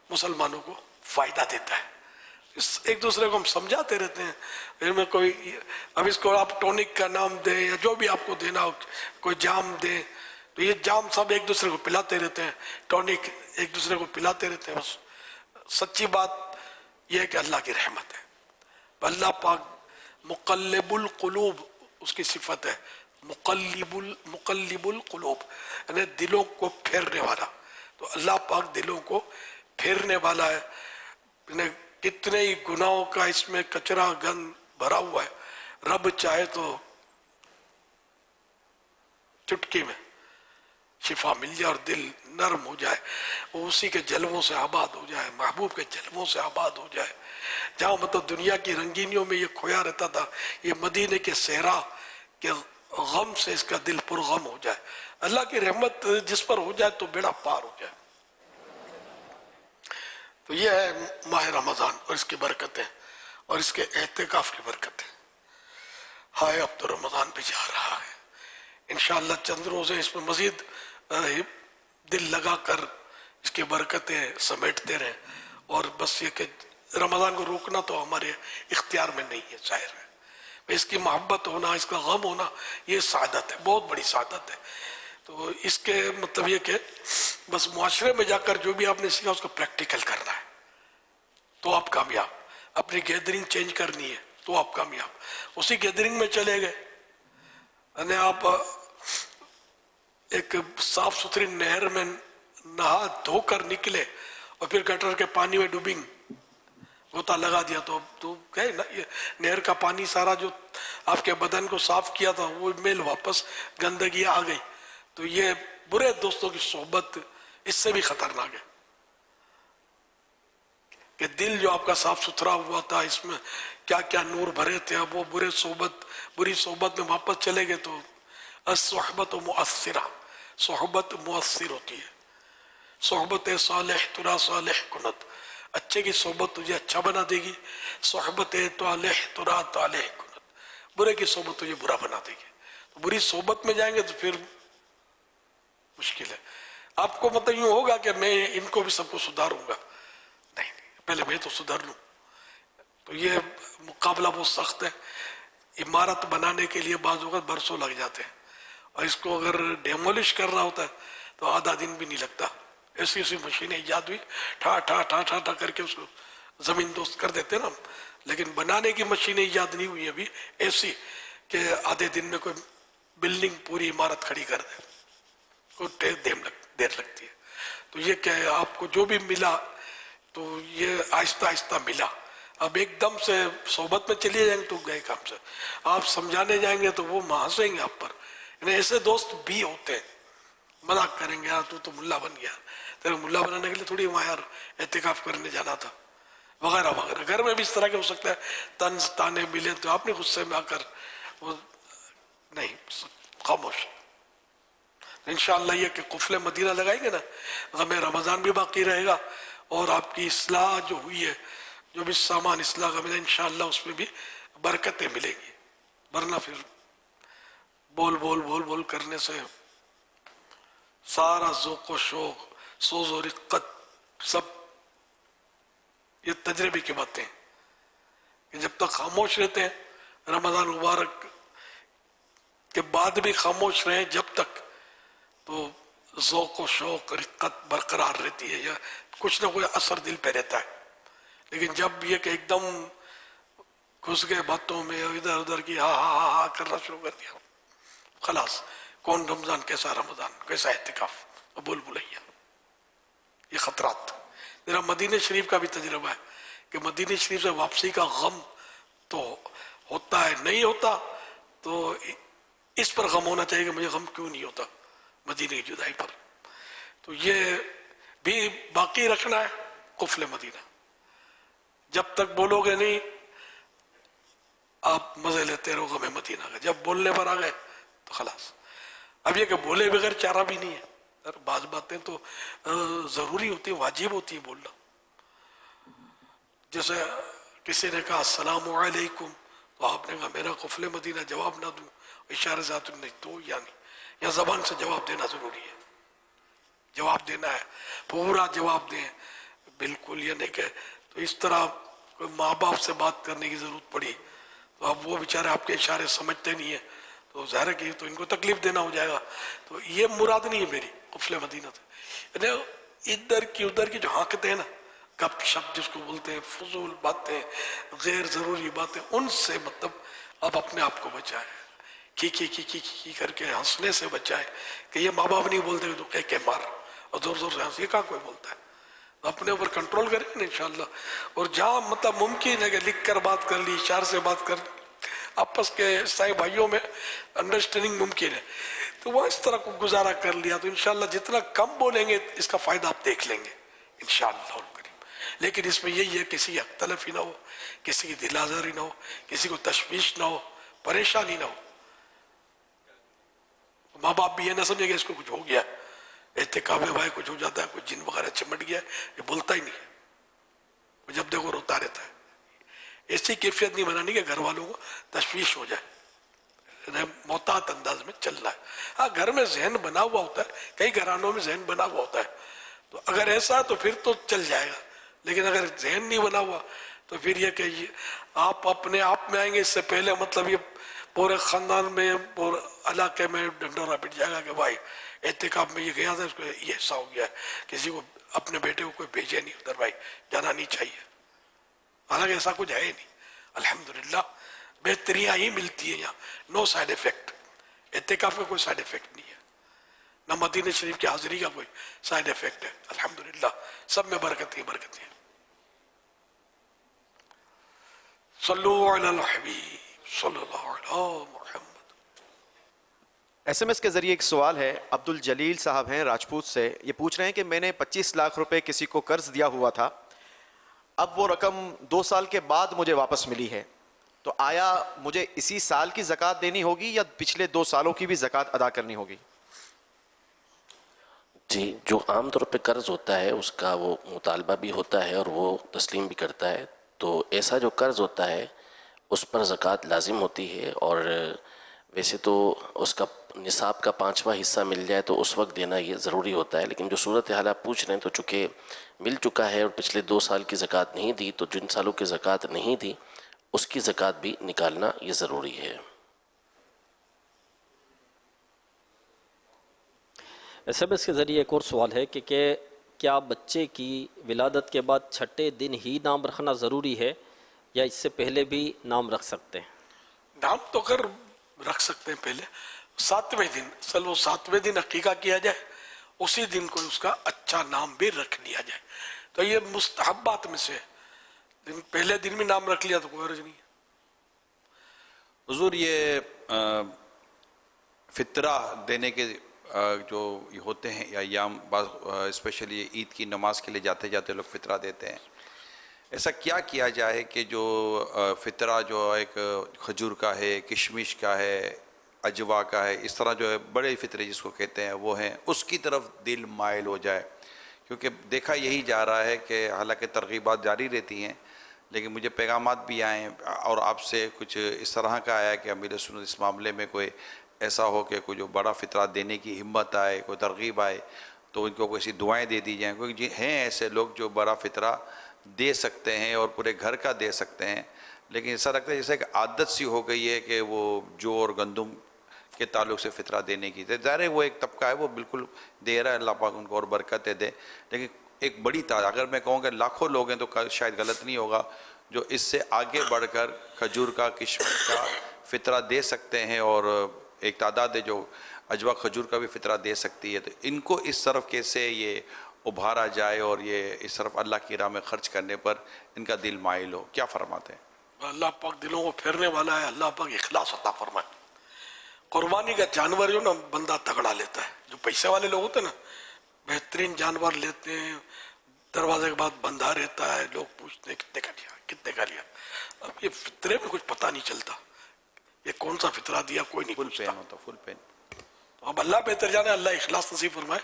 مسلمانوں کو فائدہ دیتا ہے. ایک دوسرے کو ہم سمجھاتے رہتے ہیں. پھر میں کوئی اب اس کو آپ ٹونک کا نام دیں یا جو بھی آپ کو دینا ہو, کوئی جام دیں, تو یہ جام سب ایک دوسرے کو پلاتے رہتے ہیں, ٹونک ایک دوسرے کو پلاتے رہتے ہیں. بس سچی بات یہ ہے کہ اللہ کی رحمت ہے. اللہ پاک مقلب القلوب اس کی صفت ہے, مقلب القلوب یعنی دلوں کو پھیرنے والا. تو اللہ پاک دلوں کو پھیرنے والا ہے. کتنے ہی گناہوں کا اس میں کچرا گند بھرا ہوا ہے, رب چاہے تو چٹکی میں شفا مل جائے اور دل نرم ہو جائے, وہ اسی کے جلووں سے آباد ہو جائے, محبوب کے جلووں سے آباد ہو جائے. جہاں مطلب دنیا کی رنگینیوں میں یہ کھویا رہتا تھا, یہ مدینے کے صحرا کے غم سے اس کا دل پرغم ہو جائے. اللہ کی رحمت جس پر ہو جائے تو بیڑا پار ہو جائے. تو یہ ہے ماہ رمضان اور اس کی برکتیں اور اس کے اعتکاف کی برکتیں. ہائے اب تو رمضان بھی جا رہا ہے, انشاءاللہ چند روزے اس میں مزید دل لگا کر اس کی برکتیں سمیٹتے رہیں. اور بس یہ کہ رمضان کو روکنا تو ہمارے اختیار میں نہیں ہے, ظاہر ہے. اس کی محبت ہونا, اس کا غم ہونا, یہ سعادت ہے, بہت بڑی سعادت ہے. تو اس کے مطلب یہ کہ بس معاشرے میں جا کر جو بھی آپ نے سیکھا اس کو پریکٹیکل کرنا ہے تو آپ کامیاب. اپنی گیدرنگ چینج کرنی ہے تو آپ کامیاب. اسی گیدرنگ میں چلے گئے, یعنی آپ ایک صاف ستھری نہر میں نہا دھو کر نکلے اور پھر گٹر کے پانی میں ڈوبنگ غوطہ لگا دیا تو گئے نا. یہ نہر کا پانی سارا جو آپ کے بدن کو صاف کیا تھا وہ میل واپس گندگی آ گئی. تو یہ برے دوستوں کی صحبت اس سے بھی خطرناک ہے کہ دل جو آپ کا صاف ستھرا ہوا تھا، اس میں کیا کیا نور بھرے تھے، اب وہ بری صحبت میں واپس چلے گئے تو الصحبت مؤثرہ، صحبت مؤثر ہوتی ہے. صحبت صالح ترا صالح کنت، اچھے کی صحبت تجھے اچھا بنا دے گی. صحبت طالح ترا طالح کنت، برے کی صحبت تجھے برا بنا دے گی. تو بری صحبت میں جائیں گے تو پھر مشکل ہے. آپ کو مطلب یوں ہوگا کہ میں ان کو بھی سب کو سدھاروں گا، نہیں پہلے میں تو سدھر لوں. تو یہ مقابلہ بہت سخت ہے. عمارت بنانے کے لیے بعض اوقات برسوں لگ جاتے ہیں، اور اس کو اگر ڈیمولش کرنا ہوتا ہے تو آدھا دن بھی نہیں لگتا. ایسی مشینیں ایجاد ہوئی، ٹھا ٹھا ٹھا ٹھا ٹھا کر کے اس کو زمین دوست کر دیتے نا. لیکن بنانے کی مشینیں ایجاد نہیں ہوئی ابھی ایسی کہ آدھے دن میں کوئی بلڈنگ پوری عمارت کھڑی کر دے، کوئی دیر لگتی ہے. تو یہ کہ آپ کو جو بھی ملا تو یہ آہستہ آہستہ ملا. اب ایک دم سے صحبت میں چلیے جائیں گے تو گئے کام سے. آپ سمجھانے جائیں گے تو وہ ہنسیں گے آپ پر. یعنی ایسے دوست بھی ہوتے ہیں، مذاق کریں گے، یار تو ملا بن گیا، تیرے ملا بنانے کے لیے تھوڑی وہاں یار اعتکاف کرنے جانا تھا، وغیرہ وغیرہ. گھر میں بھی اس طرح کے ہو سکتا ہے، طنز تانے ملے تو آپ نے غصے میں آ کر وہ نہیں، خاموش. انشاءاللہ یہ کہ قفل مدینہ لگائیں گے نا، غم رمضان بھی باقی رہے گا، اور آپ کی اصلاح جو ہوئی ہے، جو بھی سامان اصلاح کا ملا انشاءاللہ اس میں بھی برکتیں ملیں گی. ورنہ پھر بول بول بول بول کرنے سے سارا ذوق و شوق، سوز و رقت، سب یہ تجربے کی باتیں کہ جب تک خاموش رہتے ہیں رمضان مبارک کے بعد بھی خاموش رہیں جب تک، تو ذوق و شوق رقت برقرار رہتی ہے، یا کچھ نہ کوئی اثر دل پہ رہتا ہے. لیکن جب یہ کہ ایک دم گھس گئے باتوں میں، ادھر ادھر کی ہاں ہاں ہاں کرنا شروع کر دیا، خلاص کون رمضان، کیسا رمضان، کیسا اعتکاف، بول بلیا. یہ خطرات. میرا مدینہ شریف کا بھی تجربہ ہے کہ مدینہ شریف سے واپسی کا غم تو ہوتا ہے، نہیں ہوتا تو اس پر غم ہونا چاہیے کہ مجھے غم کیوں نہیں ہوتا مدینہ کی جدائی پر. تو یہ بھی باقی رکھنا ہے قفل مدینہ. جب تک بولو گے نہیں آپ مزے لیتے رہو غم مدینہ کا، جب بولنے پر آ گئے تو خلاص. اب یہ کہ بولے بغیر چارہ بھی نہیں ہے. بعض باتیں تو ضروری ہوتی ہیں، واجب ہوتی ہیں بولنا. جیسے کسی نے کہا السلام علیکم تو آپ نے کہا میرا قفل مدینہ جواب نہ دوں، اشارے سے نہیں تو یعنی یا زبان سے جواب دینا ضروری ہے. جواب دینا ہے، پورا جواب دیں بالکل. یہ نہیں کہ تو اس طرح کوئی ماں باپ سے بات کرنے کی ضرورت پڑی تو اب وہ بیچارے آپ کے اشارے سمجھتے نہیں ہیں تو ظاہر ہے کہ تو ان کو تکلیف دینا ہو جائے گا. تو یہ مراد نہیں ہے میری قفل مدینہ سے. ادھر کی ادھر کی جو ہانکتے ہیں نا، گپ شپ جس کو بولتے ہیں، فضول باتیں، غیر ضروری باتیں، ان سے مطلب اب اپنے آپ کو بچائے. کی کر کے ہنسنے سے بچائے کہ یہ ماں باپ نہیں بولتے تو کہہ کے مار اور زور زور سے ہنسی کا کوئی بولتا ہے. اپنے اوپر کنٹرول کریں گے انشاءاللہ. اور جہاں مطلب ممکن ہے کہ لکھ کر بات کر لی، اشارے سے بات کر لی، آپس کے عیسائی بھائیوں میں انڈرسٹینڈنگ ممکن ہے تو وہ اس طرح کو گزارا کر لیا تو انشاءاللہ جتنا کم بولیں گے اس کا فائدہ آپ دیکھ لیں گے انشاءاللہ الکریم. لیکن اس میں یہی ہے کسی کی اختلاف ہی نہ ہو، کسی کی دل آزاری نہ ہو، کسی کو تشویش نہ ہو، پریشانی نہ ہو. ماں باپ بھی یہ نہ سمجھے کہ اس کو کچھ ہو گیا، اعتکاف میں بھائی کچھ ہو جاتا ہے، کوئی جن وغیرہ چمٹ گیا، یہ بولتا ہی نہیں ہے، جب دیکھو روتا رہتا ہے. ایسی کیفیت نہیں بنانی کہ گھر والوں کو تشویش ہو جائے، محتاط انداز میں چلنا ہے. ہاں گھر میں ذہن بنا ہوا ہوتا ہے، کئی گھرانوں میں ذہن بنا ہوا ہوتا ہے تو اگر ایسا ہے تو پھر تو چل جائے گا. لیکن اگر ذہن نہیں بنا ہوا تو پھر یہ کہ آپ اپنے آپ میں آئیں گے، اس سے پہلے مطلب یہ پورے خاندان میں پورے علاقے میں ڈنڈورا پٹ جائے گا کہ بھائی اعتکاف میں یہ گیا تھا، اس کو یہ ایسا ہو گیا ہے. کسی کو اپنے بیٹے کو کوئی بھیجے نہیں ادھر، بھائی جانا نہیں چاہیے. حالانکہ ایسا کچھ ہے نہیں، الحمدللہ بہتریاں ہی ملتی ہیں یہاں. نو سائیڈ افیکٹ، اعتکاف کا کوئی سائیڈ افیکٹ نہیں ہے، نہ مدینہ شریف کی حاضری کا کوئی سائیڈ افیکٹ ہے. الحمدللہ سب میں برکتیں برکتیں. صلو علی الحبیب صلی اللہ علیہ محمد. SMS کے ذریعے ایک سوال ہے، عبد الجلیل صاحب ہیں راجپوت سے، یہ پوچھ رہے ہیں کہ میں نے 25 لاکھ روپے کسی کو قرض دیا ہوا تھا، اب وہ رقم 2 سال کے بعد مجھے واپس ملی ہے، تو آیا مجھے اسی سال کی زکوٰۃ دینی ہوگی یا پچھلے 2 سالوں کی بھی زکوٰۃ ادا کرنی ہوگی؟ جی، جو عام طور پہ قرض ہوتا ہے اس کا وہ مطالبہ بھی ہوتا ہے اور وہ تسلیم بھی کرتا ہے، تو ایسا جو قرض ہوتا ہے اس پر زکوٰۃ لازم ہوتی ہے، اور ویسے تو اس کا نصاب کا 5واں حصہ مل جائے تو اس وقت دینا یہ ضروری ہوتا ہے، لیکن جو صورتحال آپ پوچھ رہے ہیں تو چونکہ مل چکا ہے اور پچھلے 2 سال کی زکوٰۃ نہیں دی، تو جن سالوں کی زکوٰۃ نہیں دی اس کی زکوٰۃ بھی نکالنا یہ ضروری ہے۔ SMS کے ذریعے ایک اور سوال ہے کہ کیا بچے کی ولادت کے بعد 6 دن ہی نام رکھنا ضروری ہے یا اس سے پہلے بھی نام رکھ سکتے ہیں؟ نام تو اگر رکھ سکتے ہیں پہلے 7ویں دن، اصل وہ 7ویں دن عقیقہ کیا جائے، اسی دن کو اس کا اچھا نام بھی رکھ لیا جائے، تو یہ مستحبات میں سے ہے، پہلے دن بھی نام رکھ لیا تو کوئی حرج نہیں ہے۔ حضور یہ فطرہ دینے کے جو ہوتے ہیں یا ایام، بعض اسپیشلی عید کی نماز کے لیے جاتے جاتے لوگ فطرہ دیتے ہیں، ایسا کیا کیا جائے کہ جو فطرہ جو ایک کھجور کا ہے، کشمش کا ہے، اجوا کا ہے، اس طرح جو ہے بڑے فطرے جس کو کہتے ہیں وہ ہیں، اس کی طرف دل مائل ہو جائے، کیونکہ دیکھا یہی جا رہا ہے کہ حالانکہ ترغیبات جاری رہتی ہیں لیکن مجھے پیغامات بھی آئے ہیں اور آپ سے کچھ اس طرح کا آیا کہ امیر سنت اس معاملے میں کوئی ایسا ہو کہ کوئی جو بڑا فطرہ دینے کی ہمت آئے، کوئی ترغیب آئے تو ان کو کوئی دعائیں دے دی جائیں، کیونکہ ہیں ایسے لوگ جو بڑا فطرہ دے سکتے ہیں اور پورے گھر کا دے سکتے ہیں، لیکن ایسا لگتا ہے جیسے کہ عادت سی ہو گئی ہے کہ وہ جو اور گندم کے تعلق سے فطرہ دینے کی، ظاہر ہے وہ ایک طبقہ ہے وہ بالکل دے رہا ہے، اللہ پاک ان کو اور برکتیں دے، لیکن ایک بڑی تعداد، اگر میں کہوں کہ لاکھوں لوگ ہیں تو شاید غلط نہیں ہوگا جو اس سے آگے بڑھ کر کھجور کا، کشمش کا فطرہ دے سکتے ہیں، اور ایک تعداد ہے جو اجوا کھجور کا بھی فطرہ دے سکتی ہے، تو ان کو اس طرف کیسے یہ ابھارا جائے اور یہ اس طرف اللہ کی راہ میں خرچ کرنے پر ان کا دل مائل ہو، کیا فرماتے ہیں؟ اللہ پاک دلوں کو پھیرنے والا ہے، اللہ پاک اخلاص عطا فرمائے۔ قربانی کا جانور جو نا بندہ تگڑا لیتا ہے، جو پیسے والے لوگ ہوتے ہیں نا بہترین جانور لیتے ہیں، دروازے کے بعد بندھا رہتا ہے، لوگ پوچھتے ہیں کتنے کا لیا، کتنے کا لیا، اب یہ فطرے میں کچھ پتہ نہیں چلتا یہ کون سا فطرہ دیا، کوئی نہیں پوچھتا، فل پین۔ اب اللہ بہتر جانے، اللہ اخلاص نصیب فرمائے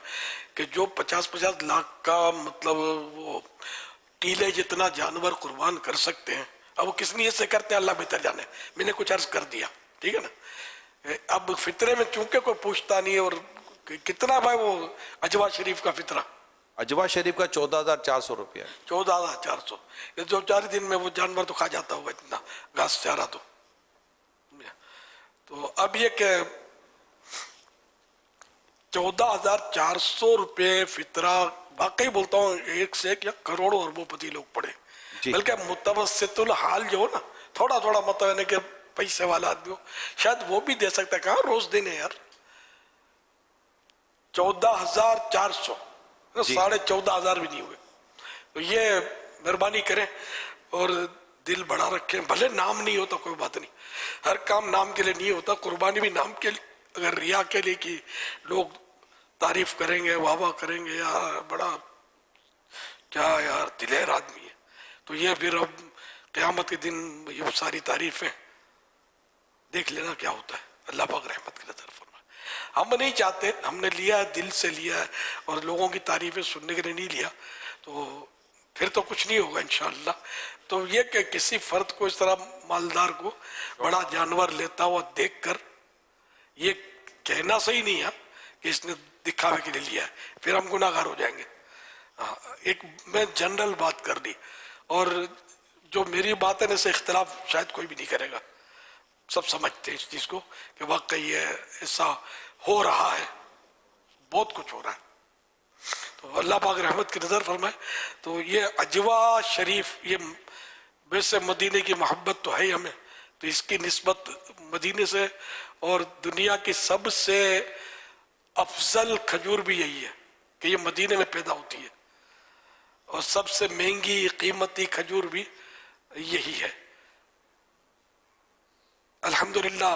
کہ جو 50-50 لاکھ کا مطلب وہ ٹیلے جتنا جانور قربان کر سکتے ہیں، اب وہ کس نیت سے کرتے ہیں اللہ بہتر جانے، میں نے کچھ عرض کر دیا، ٹھیک ہے نا۔ اب فطرے میں چونکہ کوئی پوچھتا نہیں ہے، اور کتنا بھائی وہ اجوا شریف کا فطرہ، اجوا شریف کا 14,400 روپیہ، 14,400، یہ جو 4 دن میں وہ جانور تو کھا جاتا ہوگا اتنا گھاس چارہ، تو اب یہ کہ 14,400 روپے فطرہ، واقعی بولتا ہوں ایک سے ایک یا کروڑوں اربوں پتی لوگ پڑے، بلکہ متوسط الحال جو ہو نا، تھوڑا تھوڑا مطلب ہے کہ پیسے والا آدمی ہو شاید وہ بھی دے سکتا ہے، کہاں روز دینے یار 14,400، 14,500 بھی نہیں ہوئے، تو یہ مہربانی کریں اور دل بڑا رکھیں، بھلے نام نہیں ہوتا کوئی بات نہیں، ہر کام نام کے لیے نہیں ہوتا، قربانی بھی نام کے لیے، اگر ریا کے لیے کی لوگ تعریف کریں گے، واہ واہ کریں گے، یار بڑا کیا یار دلیر آدمی ہے، تو یہ پھر اب قیامت کے دن یہ ساری تعریفیں دیکھ لینا کیا ہوتا ہے، اللہ پاک رحمت کی نظر فرمائے۔ ہم نہیں چاہتے، ہم نے لیا ہے دل سے لیا ہے اور لوگوں کی تعریفیں سننے کے لیے نہیں لیا، تو پھر تو کچھ نہیں ہوگا انشاءاللہ۔ تو یہ کہ کسی فرد کو اس طرح مالدار کو بڑا جانور لیتا ہوا دیکھ کر یہ کہنا صحیح نہیں ہے کہ اس نے دکھاوے کے لیے لیا ہے، پھر ہم گناہ گار ہو جائیں گے۔ ایک میں جنرل بات کر دی، اور جو میری بات ہے سے اختلاف شاید کوئی بھی نہیں کرے گا، سب سمجھتے ہیں اس چیز کو کہ واقعی ایسا ہو رہا ہے، بہت کچھ ہو رہا ہے، تو اللہ پاک رحمت کی نظر فرمائے۔ تو یہ اجوا شریف، یہ ویسے مدینے کی محبت تو ہے ہی ہمیں، تو اس کی نسبت مدینے سے، اور دنیا کی سب سے افضل کھجور بھی یہی ہے کہ یہ مدینے میں پیدا ہوتی ہے، اور سب سے مہنگی قیمتی کھجور بھی یہی ہے۔ الحمدللہ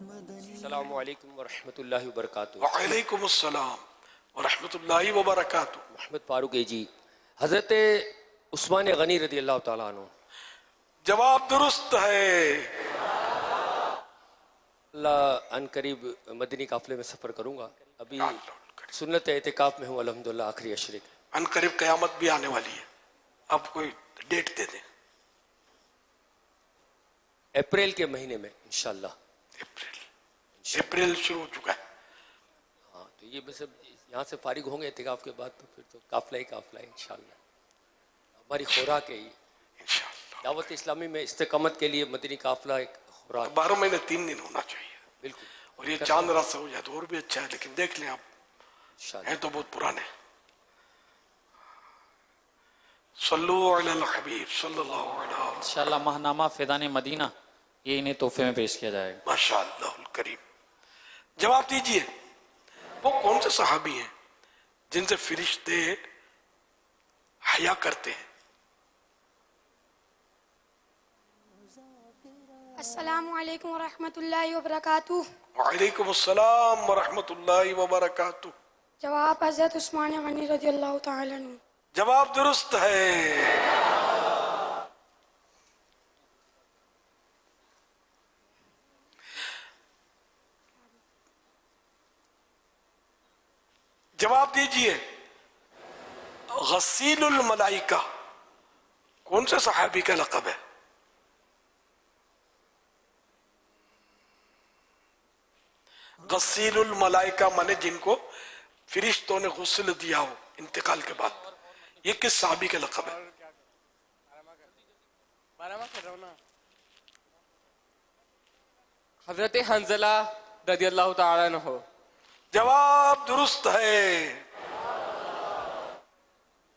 السلام علیکم ورحمۃ اللہ وبرکاتہ. وعلیکم السلام ورحمۃ اللہ وبرکاتہ. محمد فاروق جی، حضرت عثمان غنی رضی اللہ تعالیٰ عنہ. جواب درست ہے. اللہ ان قریب مدنی قافلے میں سفر کروں گا. ابھی سنت اعتکاف میں ہوں الحمدللہ آخری عشرے کے. ان قریب قیامت بھی آنے والی ہے. اب کوئی ڈیٹ دے دیں. اپریل کے مہینے میں انشاءاللہ. اپریل شروع ہو چکا ہے. ہاں تو یہ بس یہاں سے فارغ ہوں گے اعتکاف کے بعد تو پھر تو قافلہ ہی قافلہ ہے انشاءاللہ. ہماری خوراک ہے یہ دعوت اسلامی میں استقامت کے لیے مدنی قافلہ ایک خوراک. 12 مہینے 3 دن ہونا چاہیے. بالکل. اور یہ چاند رات سے ہو جائے تو اور بھی اچھا ہے. لیکن دیکھ لیں آپ ہیں تو بہت پرانے. صلو علی الحبیب صلی اللہ علیہ وسلم. انشاءاللہ ماہنامہ فیضان مدینہ یہ انہیں تحفے میں پیش کیا جائے گا. ماشاء اللہ الکریم. جواب دیجئے وہ کون سے صحابی ہیں جن سے فرشتے حیا کرتے ہیں؟ السلام علیکم ورحمۃ اللہ وبرکاتہ. وعلیکم السلام ورحمۃ اللہ وبرکاتہ. جواب حضرت عثمان غنی رضی اللہ تعالیٰ عنہ. جواب درست ہے. جواب دیجئے غسیل الملائکہ کون سے صحابی کا لقب ہے؟ غسیل الملائکہ مانے جن کو فرشتوں نے غسل دیا ہو انتقال کے بعد. یہ کس صحابی کا لقب ہے؟ حضرت حنزلہ رضی اللہ تعالیٰ عنہ. جواب درست ہے.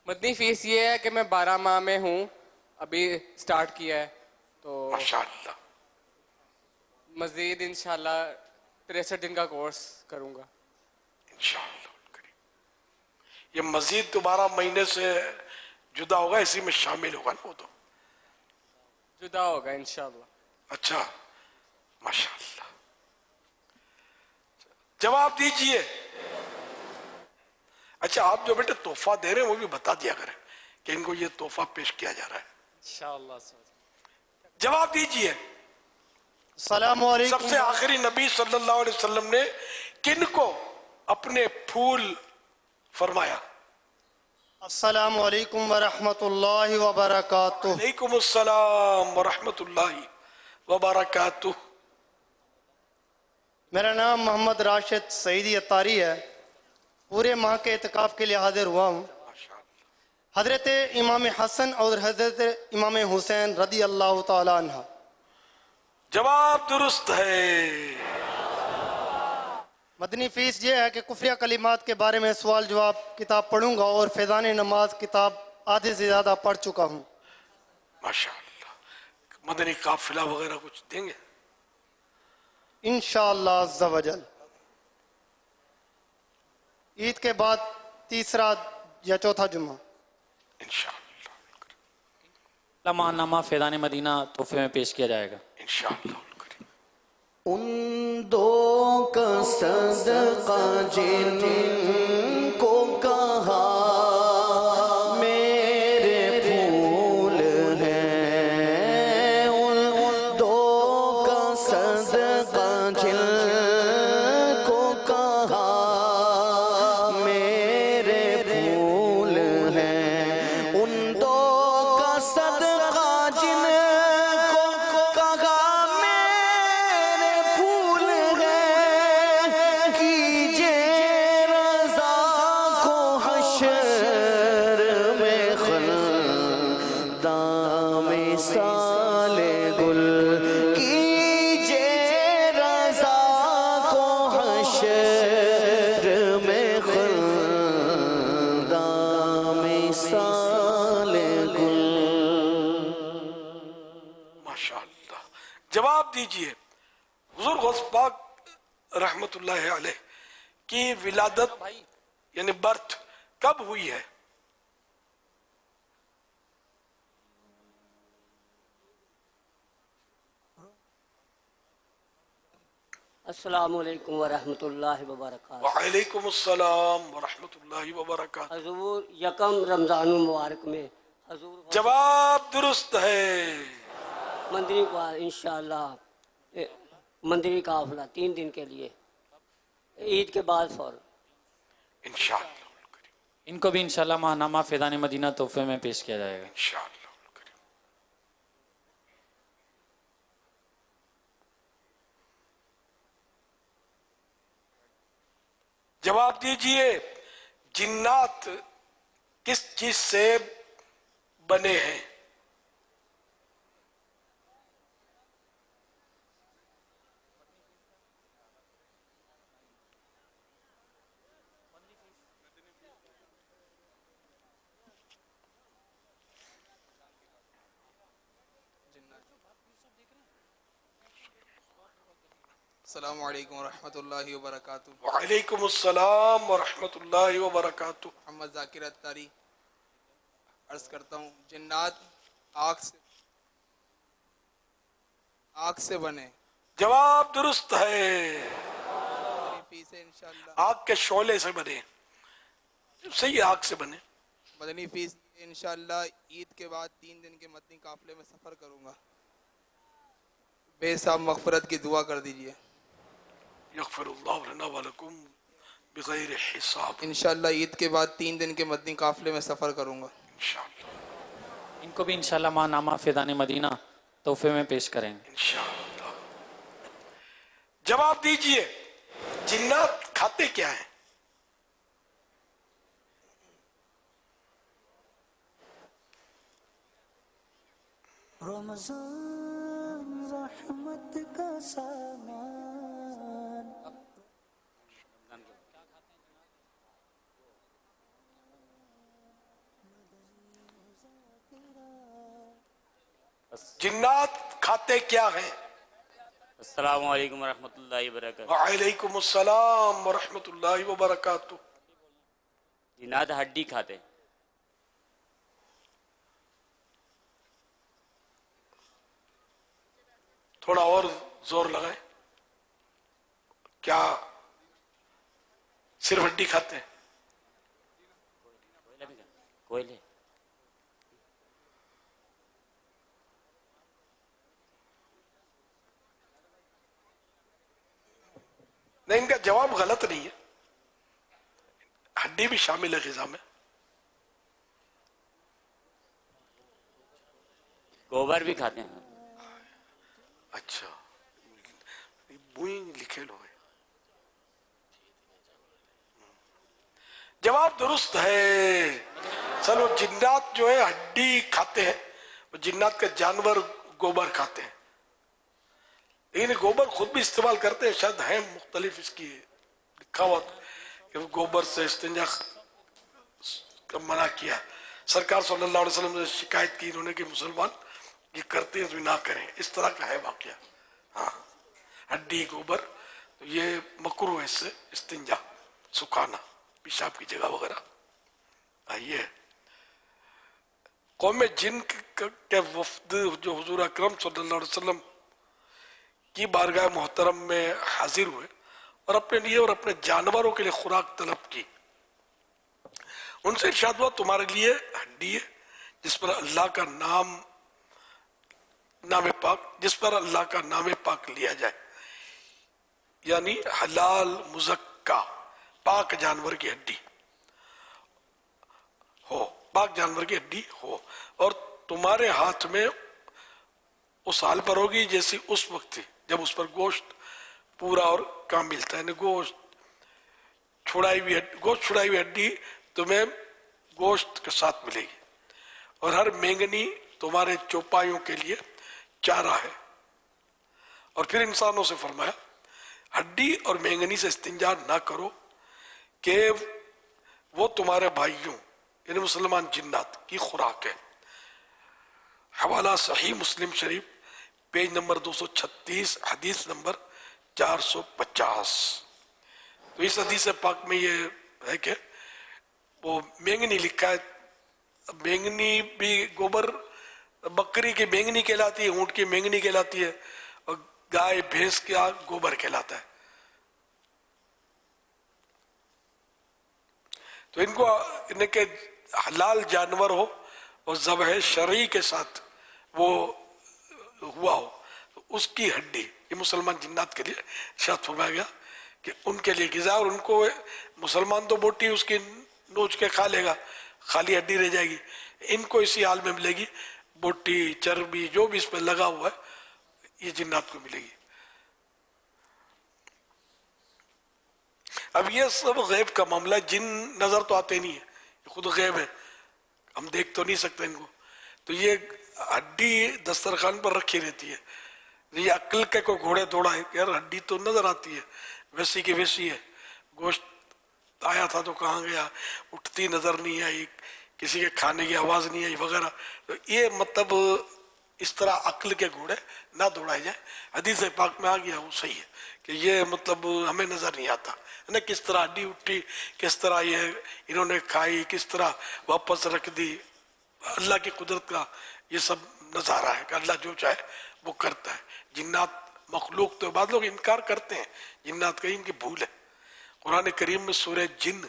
مدنی فیس یہ ہے کہ میں 12 ماہ میں ہوں، ابھی سٹارٹ کیا ہے تو ماشاءاللہ مزید انشاءاللہ 63 دن کا کورس کروں گا انشاءاللہ. یہ مزید دوبارہ مہینے سے جدا ہوگا، اسی میں شامل ہوگا نا وہ تو جدا ہوگا انشاءاللہ. اچھا ماشاءاللہ. جواب دیجئے. اچھا آپ جو بیٹے تحفہ دے رہے ہیں وہ بھی بتا دیا کریں کہ ان کو یہ تحفہ پیش کیا جا رہا ہے. انشاءاللہ. جواب دیجئے. السلام علیکم. سب سے آخری نبی صلی اللہ علیہ وسلم نے کن کو اپنے پھول فرمایا؟ السلام علیکم ورحمۃ اللہ وبرکاتہ. وعلیکم السلام ورحمۃ اللہ وبرکاتہ. میرا نام محمد راشد سعیدی اتاری ہے. پورے ماہ کے اعتکاف کے لیے حاضر ہوا ہوں. حضرت امام حسن اور حضرت امام حسین رضی اللہ تعالیٰ عنہ. جواب درست ہے. مدنی فیس یہ ہے کہ کفریہ کلمات کے بارے میں سوال جواب کتاب پڑھوں گا اور فیضان نماز کتاب آدھے سے زیادہ پڑھ چکا ہوں. ماشاءاللہ. مدنی قافلہ وغیرہ کچھ دیں گے انشاءاللہ عز و جل. عید کے بعد تیسرا یا چوتھا جمعہ انشاءاللہ ماہنامہ فیضان مدینہ تحفے میں پیش کیا جائے گا انشاءاللہ. ان دو کا صدقہ جن کو کہا میرے پھول ہیں، ان دو کا صدقہ جن کو کہا میرے پھول ہیں، ان دو کا صدقہ جن کو کہا جواب دیجئے حضور غوث پاک رحمت اللہ علیہ کی ولادت یعنی برتھ کب ہوئی ہے؟ السلام علیکم ورحمۃ اللہ وبرکاتہ. وعلیکم السلام ورحمۃ اللہ وبرکاتہ. حضور یکم رمضان المبارک میں حضور جواب درست ہے. مندری کا انشاءاللہ مندری قافلہ 3 دن کے لیے عید کے بعد فوراً انشاءاللہ ان کو بھی انشاءاللہ ماہنامہ فیضان مدینہ تحفے میں پیش کیا جائے گا. انشاءاللہ. جواب دیجئے جنات کس چیز سے بنے ہیں؟ السلام علیکم ورحمۃ اللہ وبرکاتہ. وعلیکم السلام ورحمۃ اللہ وبرکاتہ. محمد ذاکر اتاری عرض کرتا ہوں جنات آگ سے بنے. جواب درست ہے. فی سے انشاءاللہ آگ کے شعلے سے بنے. صحیح آگ سے بنے. مدنی فیس انشاءاللہ عید کے بعد 3 دن کے مدنی قافلے میں سفر کروں گا. بے صاحب مغفرت کی دعا کر دیجئے. یغفر اللہ لنا ولکم بغیر حساب. انشاءاللہ عید کے بعد 3 دن کے مدنی قافلے میں سفر کروں گا. انشاءاللہ. ان کو بھی انشاءاللہ ماہنامہ فیضان مدینہ تحفے میں پیش کریں گے. انشاءاللہ. جواب دیجئے جنات کھاتے کیا ہیں؟ رمضان رحمت کا سامان. جنات کھاتے کیا ہیں؟ السلام علیکم ورحمۃ اللہ وبرکاتہ. وعلیکم السلام ورحمۃ اللہ وبرکاتہ. جنات ہڈی کھاتے. تھوڑا اور زور لگائیں. کیا صرف ہڈی کھاتے ہیں؟ کوئلے. نہیں، ان کا جواب غلط نہیں ہے. ہڈی بھی شامل ہے غذا میں. گوبر بھی کھاتے ہیں. اچھا بوئیں لکھے لو. جواب درست ہے. چلو جنات جو ہے ہڈی کھاتے ہیں. جنات کا جانور گوبر کھاتے ہیں، لیکن گوبر خود بھی استعمال کرتے ہیں. شاید ہیں مختلف اس کی لکھا ہوا کہ گوبر سے استنجا کا منع کیا. سرکار صلی اللہ علیہ وسلم نے شکایت کی انہوں نے کہ مسلمان یہ کرتے ہیں تو نہ کریں. اس طرح کا ہے واقعہ. ہاں ہڈی گوبر تو یہ مکروہ ہے، اس سے استنجا سکھانا پیشاب کی جگہ وغیرہ. آئیے قوم جن کے وفد جو حضور اکرم صلی اللہ علیہ وسلم کی بارگاہ محترم میں حاضر ہوئے اور اپنے لیے اور اپنے جانوروں کے لیے خوراک طلب کی. ان سے ارشاد ہوا تمہارے لیے ہڈی ہے جس پر اللہ کا نام پاک لیا جائے، یعنی حلال مزکا پاک جانور کی ہڈی ہو، اور تمہارے ہاتھ میں اس حال پر ہوگی جیسی اس وقت تھی جب اس پر گوشت پورا اور کامل تھا. یعنی گوشت چھڑائی ہوئی ہڈی تمہیں گوشت کے ساتھ ملے گی، اور ہر مینگنی تمہارے چوپایوں کے لیے چارہ ہے. اور پھر انسانوں سے فرمایا ہڈی اور مینگنی سے استنجا نہ کرو کہ وہ تمہارے بھائیوں یعنی مسلمان جنات کی خوراک ہے. حوالہ صحیح مسلم شریف پیج نمبر 236 حدیث نمبر 450. تو اس حدیث پاک میں یہ ہے کہ وہ مینگنی لکھا ہے. مینگنی بھی گوبر بکری کی مینگنی کہلاتی ہے، اونٹ کی مینگنی کہلاتی ہے، اور گائے بھینس کا گوبر کہلاتا ہے. تو ان کو کہ حلال جانور ہو اور ذبح شرعی کے ساتھ وہ ہوا ہو تو اس کی ہڈی، یہ مسلمان جنات کے لیے ارشاد فرمایا گیا کہ ان کے لیے غذا، اور ان کو مسلمان تو بوٹی اس کی نوچ کے کھا لے گا، خالی ہڈی رہ جائے گی، ان کو اسی حال میں ملے گی، بوٹی چربی جو بھی اس پہ لگا ہوا ہے یہ جنات کو ملے گی۔ اب یہ سب غیب کا معاملہ ہے، جن نظر تو آتے نہیں ہیں، خود غیب ہے، ہم دیکھ تو نہیں سکتے ان کو، تو یہ ہڈی دسترخوان پر رکھی رہتی ہے، یہ عقل کے کوئی گھوڑے دوڑا ہے کہ یار ہڈی تو نظر آتی ہے، ویسی کی ویسی ہے، گوشت آیا تھا تو کہاں گیا، اٹھتی نظر نہیں آئی، کسی کے کھانے کی آواز نہیں آئی وغیرہ، تو یہ مطلب اس طرح عقل کے گھوڑے نہ دوڑائے جائیں۔ حدیث پاک میں آ گیا وہ صحیح ہے کہ یہ مطلب ہمیں نظر نہیں آتا ہے نا، کس طرح ہڈی اٹھی، کس طرح یہ انہوں نے کھائی، کس طرح واپس رکھ دی، اللہ کی قدرت کا یہ سب نظارہ ہے کہ اللہ جو چاہے وہ کرتا ہے۔ جنات مخلوق تو بعض لوگ انکار کرتے ہیں، جنات کا ان کی بھول ہے۔ قرآن کریم میں سورہ جن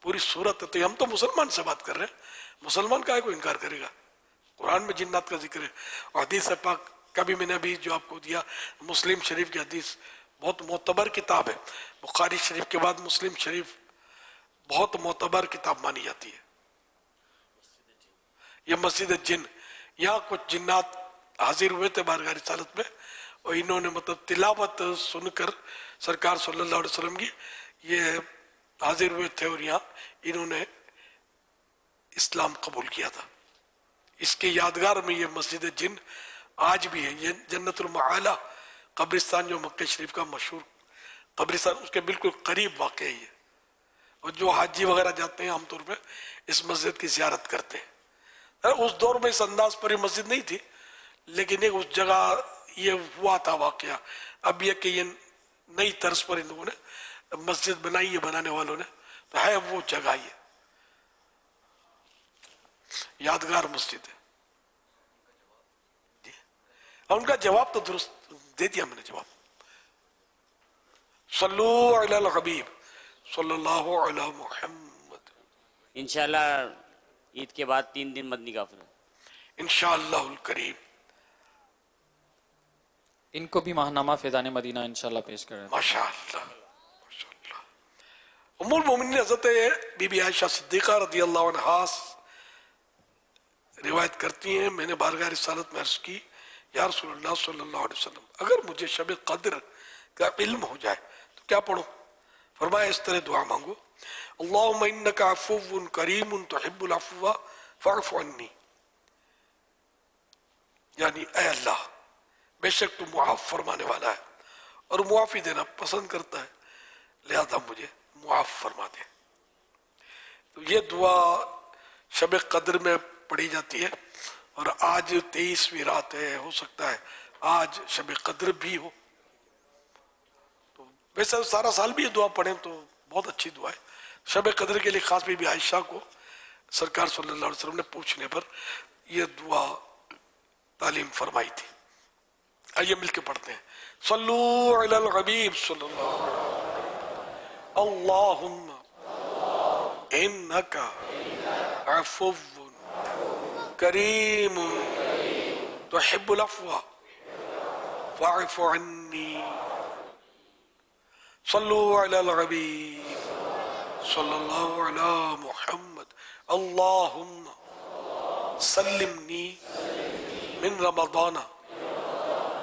پوری صورت ہے، تو ہم تو مسلمان سے بات کر رہے ہیں، مسلمان کا ہے کوئی انکار کرے گا؟ قرآن میں جنات کا ذکر ہے، اور حدیث پاک کبھی میں نے ابھی جو آپ کو دیا مسلم شریف کی حدیث، بہت معتبر کتاب ہے، بخاری شریف کے بعد مسلم شریف بہت معتبر کتاب مانی جاتی ہے۔ یہ مسجد جن، یہاں کچھ جنات حاضر ہوئے تھے بارگاہ رسالت میں، اور انہوں نے مطلب تلاوت سن کر سرکار صلی اللہ علیہ وسلم کی یہ حاضر ہوئے تھے، اور یہاں انہوں نے اسلام قبول کیا تھا۔ اس کے یادگار میں یہ مسجد جن آج بھی ہے، یہ جنت المعالی قبرستان جو مکہ شریف کا مشہور قبرستان، اس کے بالکل قریب واقع ہے یہ، اور جو حاجی وغیرہ جاتے ہیں عام طور پہ اس مسجد کی زیارت کرتے ہیں۔ اس دور میں اس انداز پر یہ مسجد نہیں تھی، لیکن ایک اس جگہ یہ ہوا تھا واقعہ۔ اب یہ کہ یہ نئی طرز پر ان لوگوں نے مسجد بنائی ہے، بنانے والوں نے، تو ہے وہ جگہ یہ یادگار مسجد ہے جی۔ اور ان کا جواب تو درست دے دیا میں نے جواب۔ صلو علی الحبیب صلی اللہ علی محمد۔ انشاءاللہ عید کے بعد 3 دن مدنی قافلہ انشاءاللہ الکریم۔ ان کو بھی ماہنامہ فیضان مدینہ انشاءاللہ پیش کریں۔ ماشاءاللہ ماشاءاللہ۔ ام المومنین حضرت بی بی عائشہ صدیقہ رضی اللہ عنہا روایت کرتی ہیں، میں نے بارگاہ رسالت میں عرض کی یا رسول اللہ صلی اللہ علیہ وسلم، اگر مجھے شب قدر کا علم ہو جائے تو کیا پڑھوں؟ فرمایا اس طرح دعا مانگو، اللہم انک عفو کریم تحب العفو فاعف عنی، یعنی اے اللہ بے شک تو معاف فرمانے والا ہے اور معافی دینا پسند کرتا ہے، لہذا مجھے معاف فرما دے۔ تو یہ دعا شب قدر میں پڑھی جاتی ہے، اور آج 23ویں رات ہے، ہو سکتا ہے آج شب قدر بھی ہو، تو ویسے سارا سال بھی یہ دعا پڑھیں تو بہت اچھی دعا ہے۔ شب قدر کے لیے خاص بی بی عائشہ کو سرکار صلی اللہ علیہ وسلم نے پوچھنے پر یہ دعا تعلیم فرمائی تھی۔ آئیے مل کے پڑھتے ہیں، صلو علی الحبیب صلی اللہ علیہ وسلم، اللہم انکا عفو کریم تحب العفو فاعف عنی، صلو علی الحبیب صلی اللہ علی محمد، اللہم سلمنی من رمضان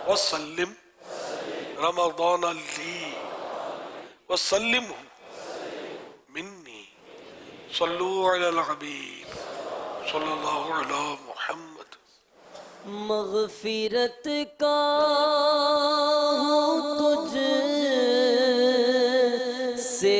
وسلم رمضان لی وسلمہ منی، صلو علی الحبیب صلی اللہ علی محمد۔ مغفرت کا ہوں تجھ سے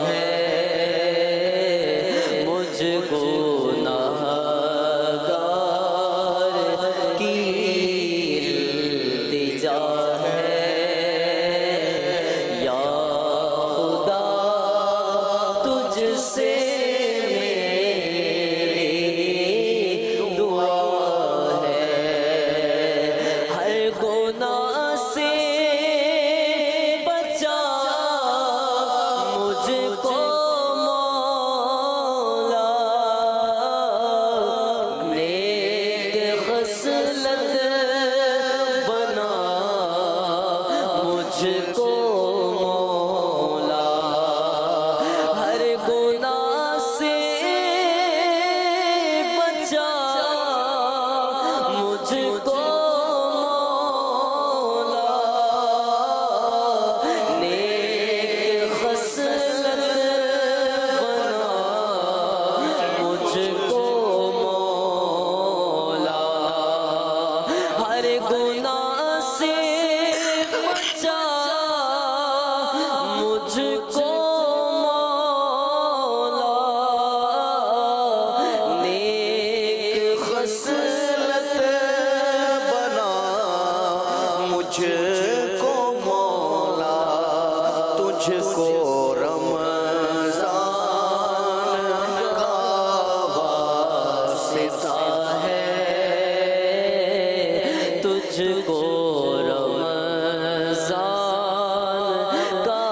ہے مجھ کو گناہگار کی التجا ہے یا خدا تجھ سے میری دعا ہے ہر گناہ سے بچا مجھ کو مولا نیک خصلت بنا مجھ کو مولا ہر گناہ سے بچا مجھ کو مولا نیک خصلت بنا مجھ کو مولا ہر گناہ سے بچا مجھ کو مولا نیک خصلت بنا مجھ کو مولا تجھ کو رمضان کا واسطہ ہے تجھ کو رمضان کا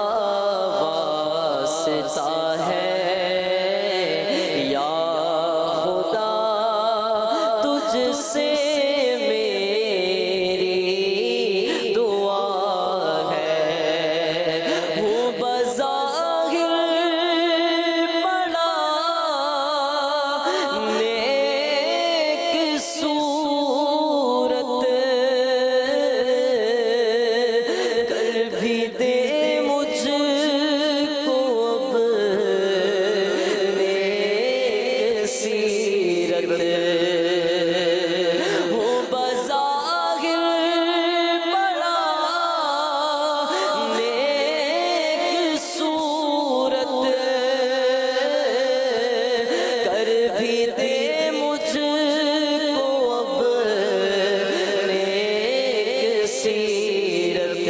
واسطہ ہے یا خدا تجھ سے میری دعا ہے ہوں بظاہر بڑا نیک صورت کر بھی دے مجھ کو اب نیک سیرت ہوں بظاہر بڑا نیک صورت کر بھی دے مجھ کو اب نیک سیرت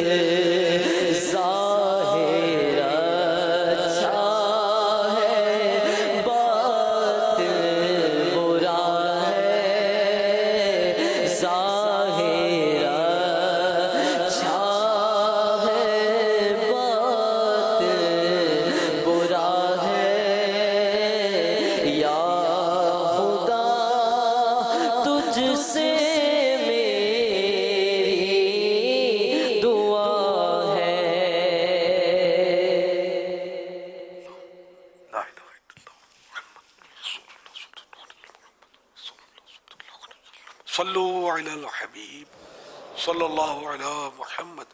ظاہر اچھا ہے باطن برا ہے ظاہر اچھا ہے باطن برا ہے یا خدا تجھ سے میری دعا ہے صلو علی الحبیب صلی اللہ علی محمد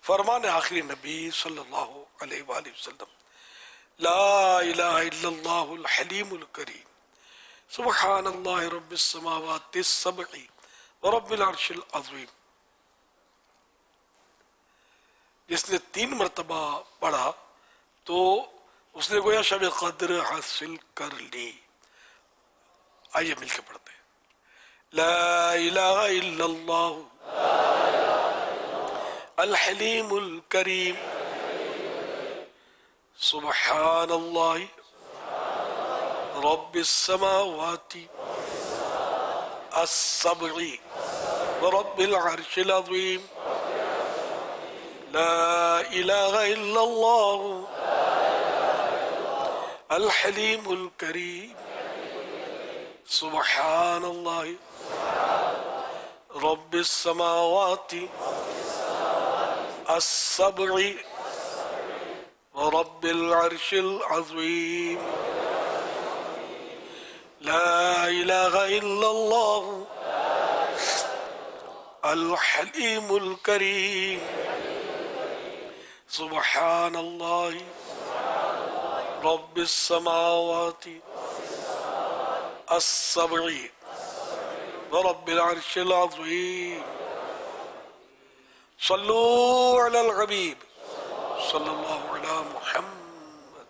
فرمان آخری نبی صلی اللہ علیہ وآلہ وسلم لا الہ الا اللہ الحلیم الکریم سبحان اللہ رب السماوات السبع ورب العرش العظیم جس نے 3 مرتبہ پڑھا تو اس نے گویا شب قدر حاصل کر لی. آئیے مل کے پڑھتے ہیں. لا الہ الا اللہ الحلیم الکریم سبحان اللہ رب السماوات السبع ورب العرش العظیم لا الہ الا اللہ الحلیم الکریم سبحان اللہ رب السماوات السبع ورب العرش العظیم لا الہ الا اللہ الحلیم الکریم سبحان اللہ رب السماوات السبع ورب العرش العظیم. صلو علی الحبیب صلی اللہ علی محمد.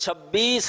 26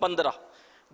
15।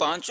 5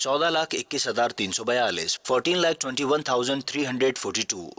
14,21,342, 14,21,342।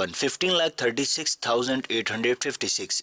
15,36,856।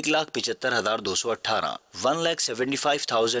1,75,218, 1,75,218।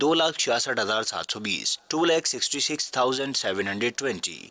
2,66,720, 2,66,720।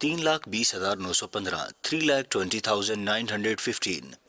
3,20,915, 3,20,915।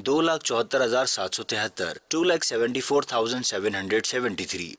2,74,773, 2,74,773।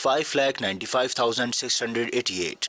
5,95,688।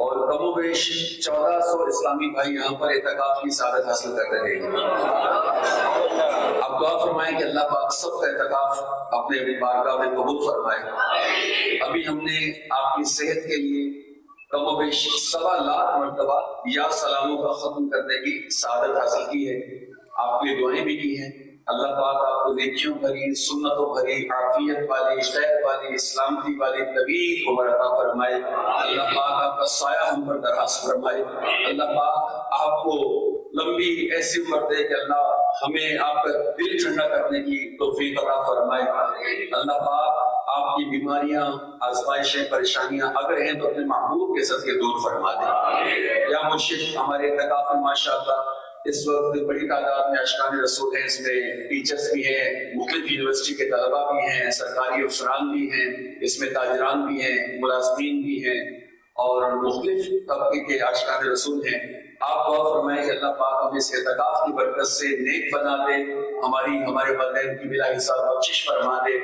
اور کم و بیش 1400 اسلامی بھائی یہاں پر اعتکاف کی سعادت حاصل کر رہے ہیں. اب دعا فرمائیں کہ اللہ پاک سب کا اعتکاف اپنے بارگاہ میں قبول فرمائے. ابھی ہم نے آپ کی صحت کے لیے کم و بیش 1.25 لاکھ مرتبہ یا سلاموں کا ختم کرنے کی سعادت حاصل کی ہے. آپ کی دعائیں بھی کی ہیں. اللہ پاک آپ کو نیکیوں بھری، سنتوں بھری، عافیت والی، خیر والی، سلامتی والی طویل عمر عطا فرمائے. اللہ پاک آپ کا سایہ ہم پر دراز فرمائے. اللہ پاک آپ کو لمبی ایسی عمر دے کہ اللہ ہمیں آپ کا دل ٹھنڈا کرنے کی توفیق عطا فرمائے. اللہ پاک آپ کی بیماریاں، آزمائشیں، پریشانیاں اگر ہیں تو اپنے محبوب کے صدقے دور فرما دیں. یا مرشد، ہمارے اعتکاف میں ماشاءاللہ اس وقت بڑی تعداد میں اشکان رسول ہیں. اس میں ٹیچرز بھی ہیں، مختلف یونیورسٹی کے طلباء بھی ہیں، سرکاری افسران بھی ہیں، اس میں تاجران بھی ہیں، ملازمین بھی ہیں اور مختلف طبقے کے اشکان رسول ہیں. آپ دعا فرمائیں کہ اللہ پاک ہمیں اس اعتکاف کی برکت سے نیک بنا دے، ہمارے والدین کی بلا حساب بخشش فرما دے،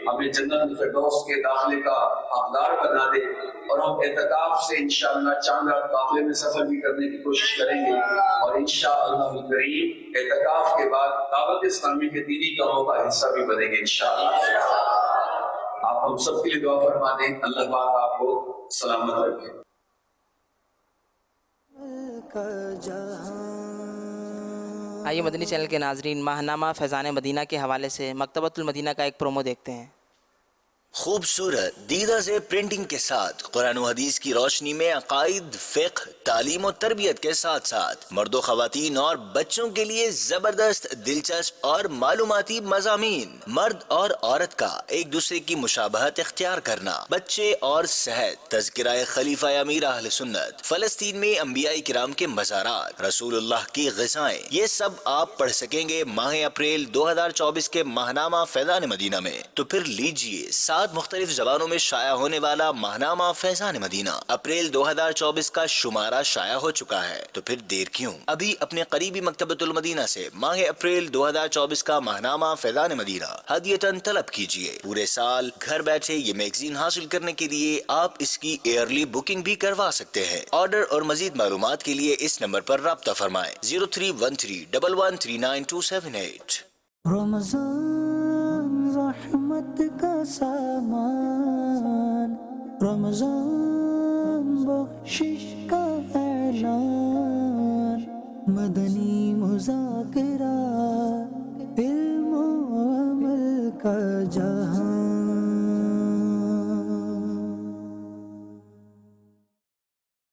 ہمیں جنت الفردوس کے داخلے کا حقدار بنا دے، اور ہم اعتکاف سے انشاءاللہ چاند رات قافلے میں سفر بھی کرنے کی کوشش کریں گے، اور انشاءاللہ الکریم اعتکاف کے بعد دعوت اسلامی کے دینی کاموں کا حصہ بھی بنیں گے انشاءاللہ. آپ ہم سب کے لیے دعا فرما دیں. اللہ پاک آپ کو سلامت رکھے. آئیے مدنی چینل کے ناظرین، ماہنامہ فیضان مدینہ کے حوالے سے مکتبۃ المدینہ کا ایک پرومو دیکھتے ہیں. خوبصورت دیدہ سے پرنٹنگ کے ساتھ قرآن و حدیث کی روشنی میں عقائد، فقہ، تعلیم و تربیت کے ساتھ ساتھ مرد و خواتین اور بچوں کے لیے زبردست، دلچسپ اور معلوماتی مضامین. مرد اور عورت کا ایک دوسرے کی مشابہت اختیار کرنا، بچے اور صحت، تذکرہ خلیفہ امیر اہل سنت، فلسطین میں انبیاء کرام کے مزارات، رسول اللہ کی غذائیں، یہ سب آپ پڑھ سکیں گے ماہ اپریل 2024 کے ماہنامہ فیضان مدینہ میں. تو پھر لیجئے 7 مختلف زبانوں میں شائع ہونے والا ماہنامہ فیضان مدینہ. اپریل 2024 کا شمارہ شائع ہو چکا ہے، تو پھر دیر کیوں؟ ابھی اپنے قریبی مکتبۃ المدینہ سے ماہ اپریل 2024 کا ماہنامہ فیضان مدینہ ہدیتاً طلب کیجئے. پورے سال گھر بیٹھے یہ میگزین حاصل کرنے کے لیے آپ اس کی ایئرلی بکنگ بھی کروا سکتے ہیں. آرڈر اور مزید معلومات کے لیے اس نمبر پر رابطہ فرمائیں 0313113928. رمضان رحمت کا سامان، رمضان بخشش کا اعلان، مدنی مذاکرہ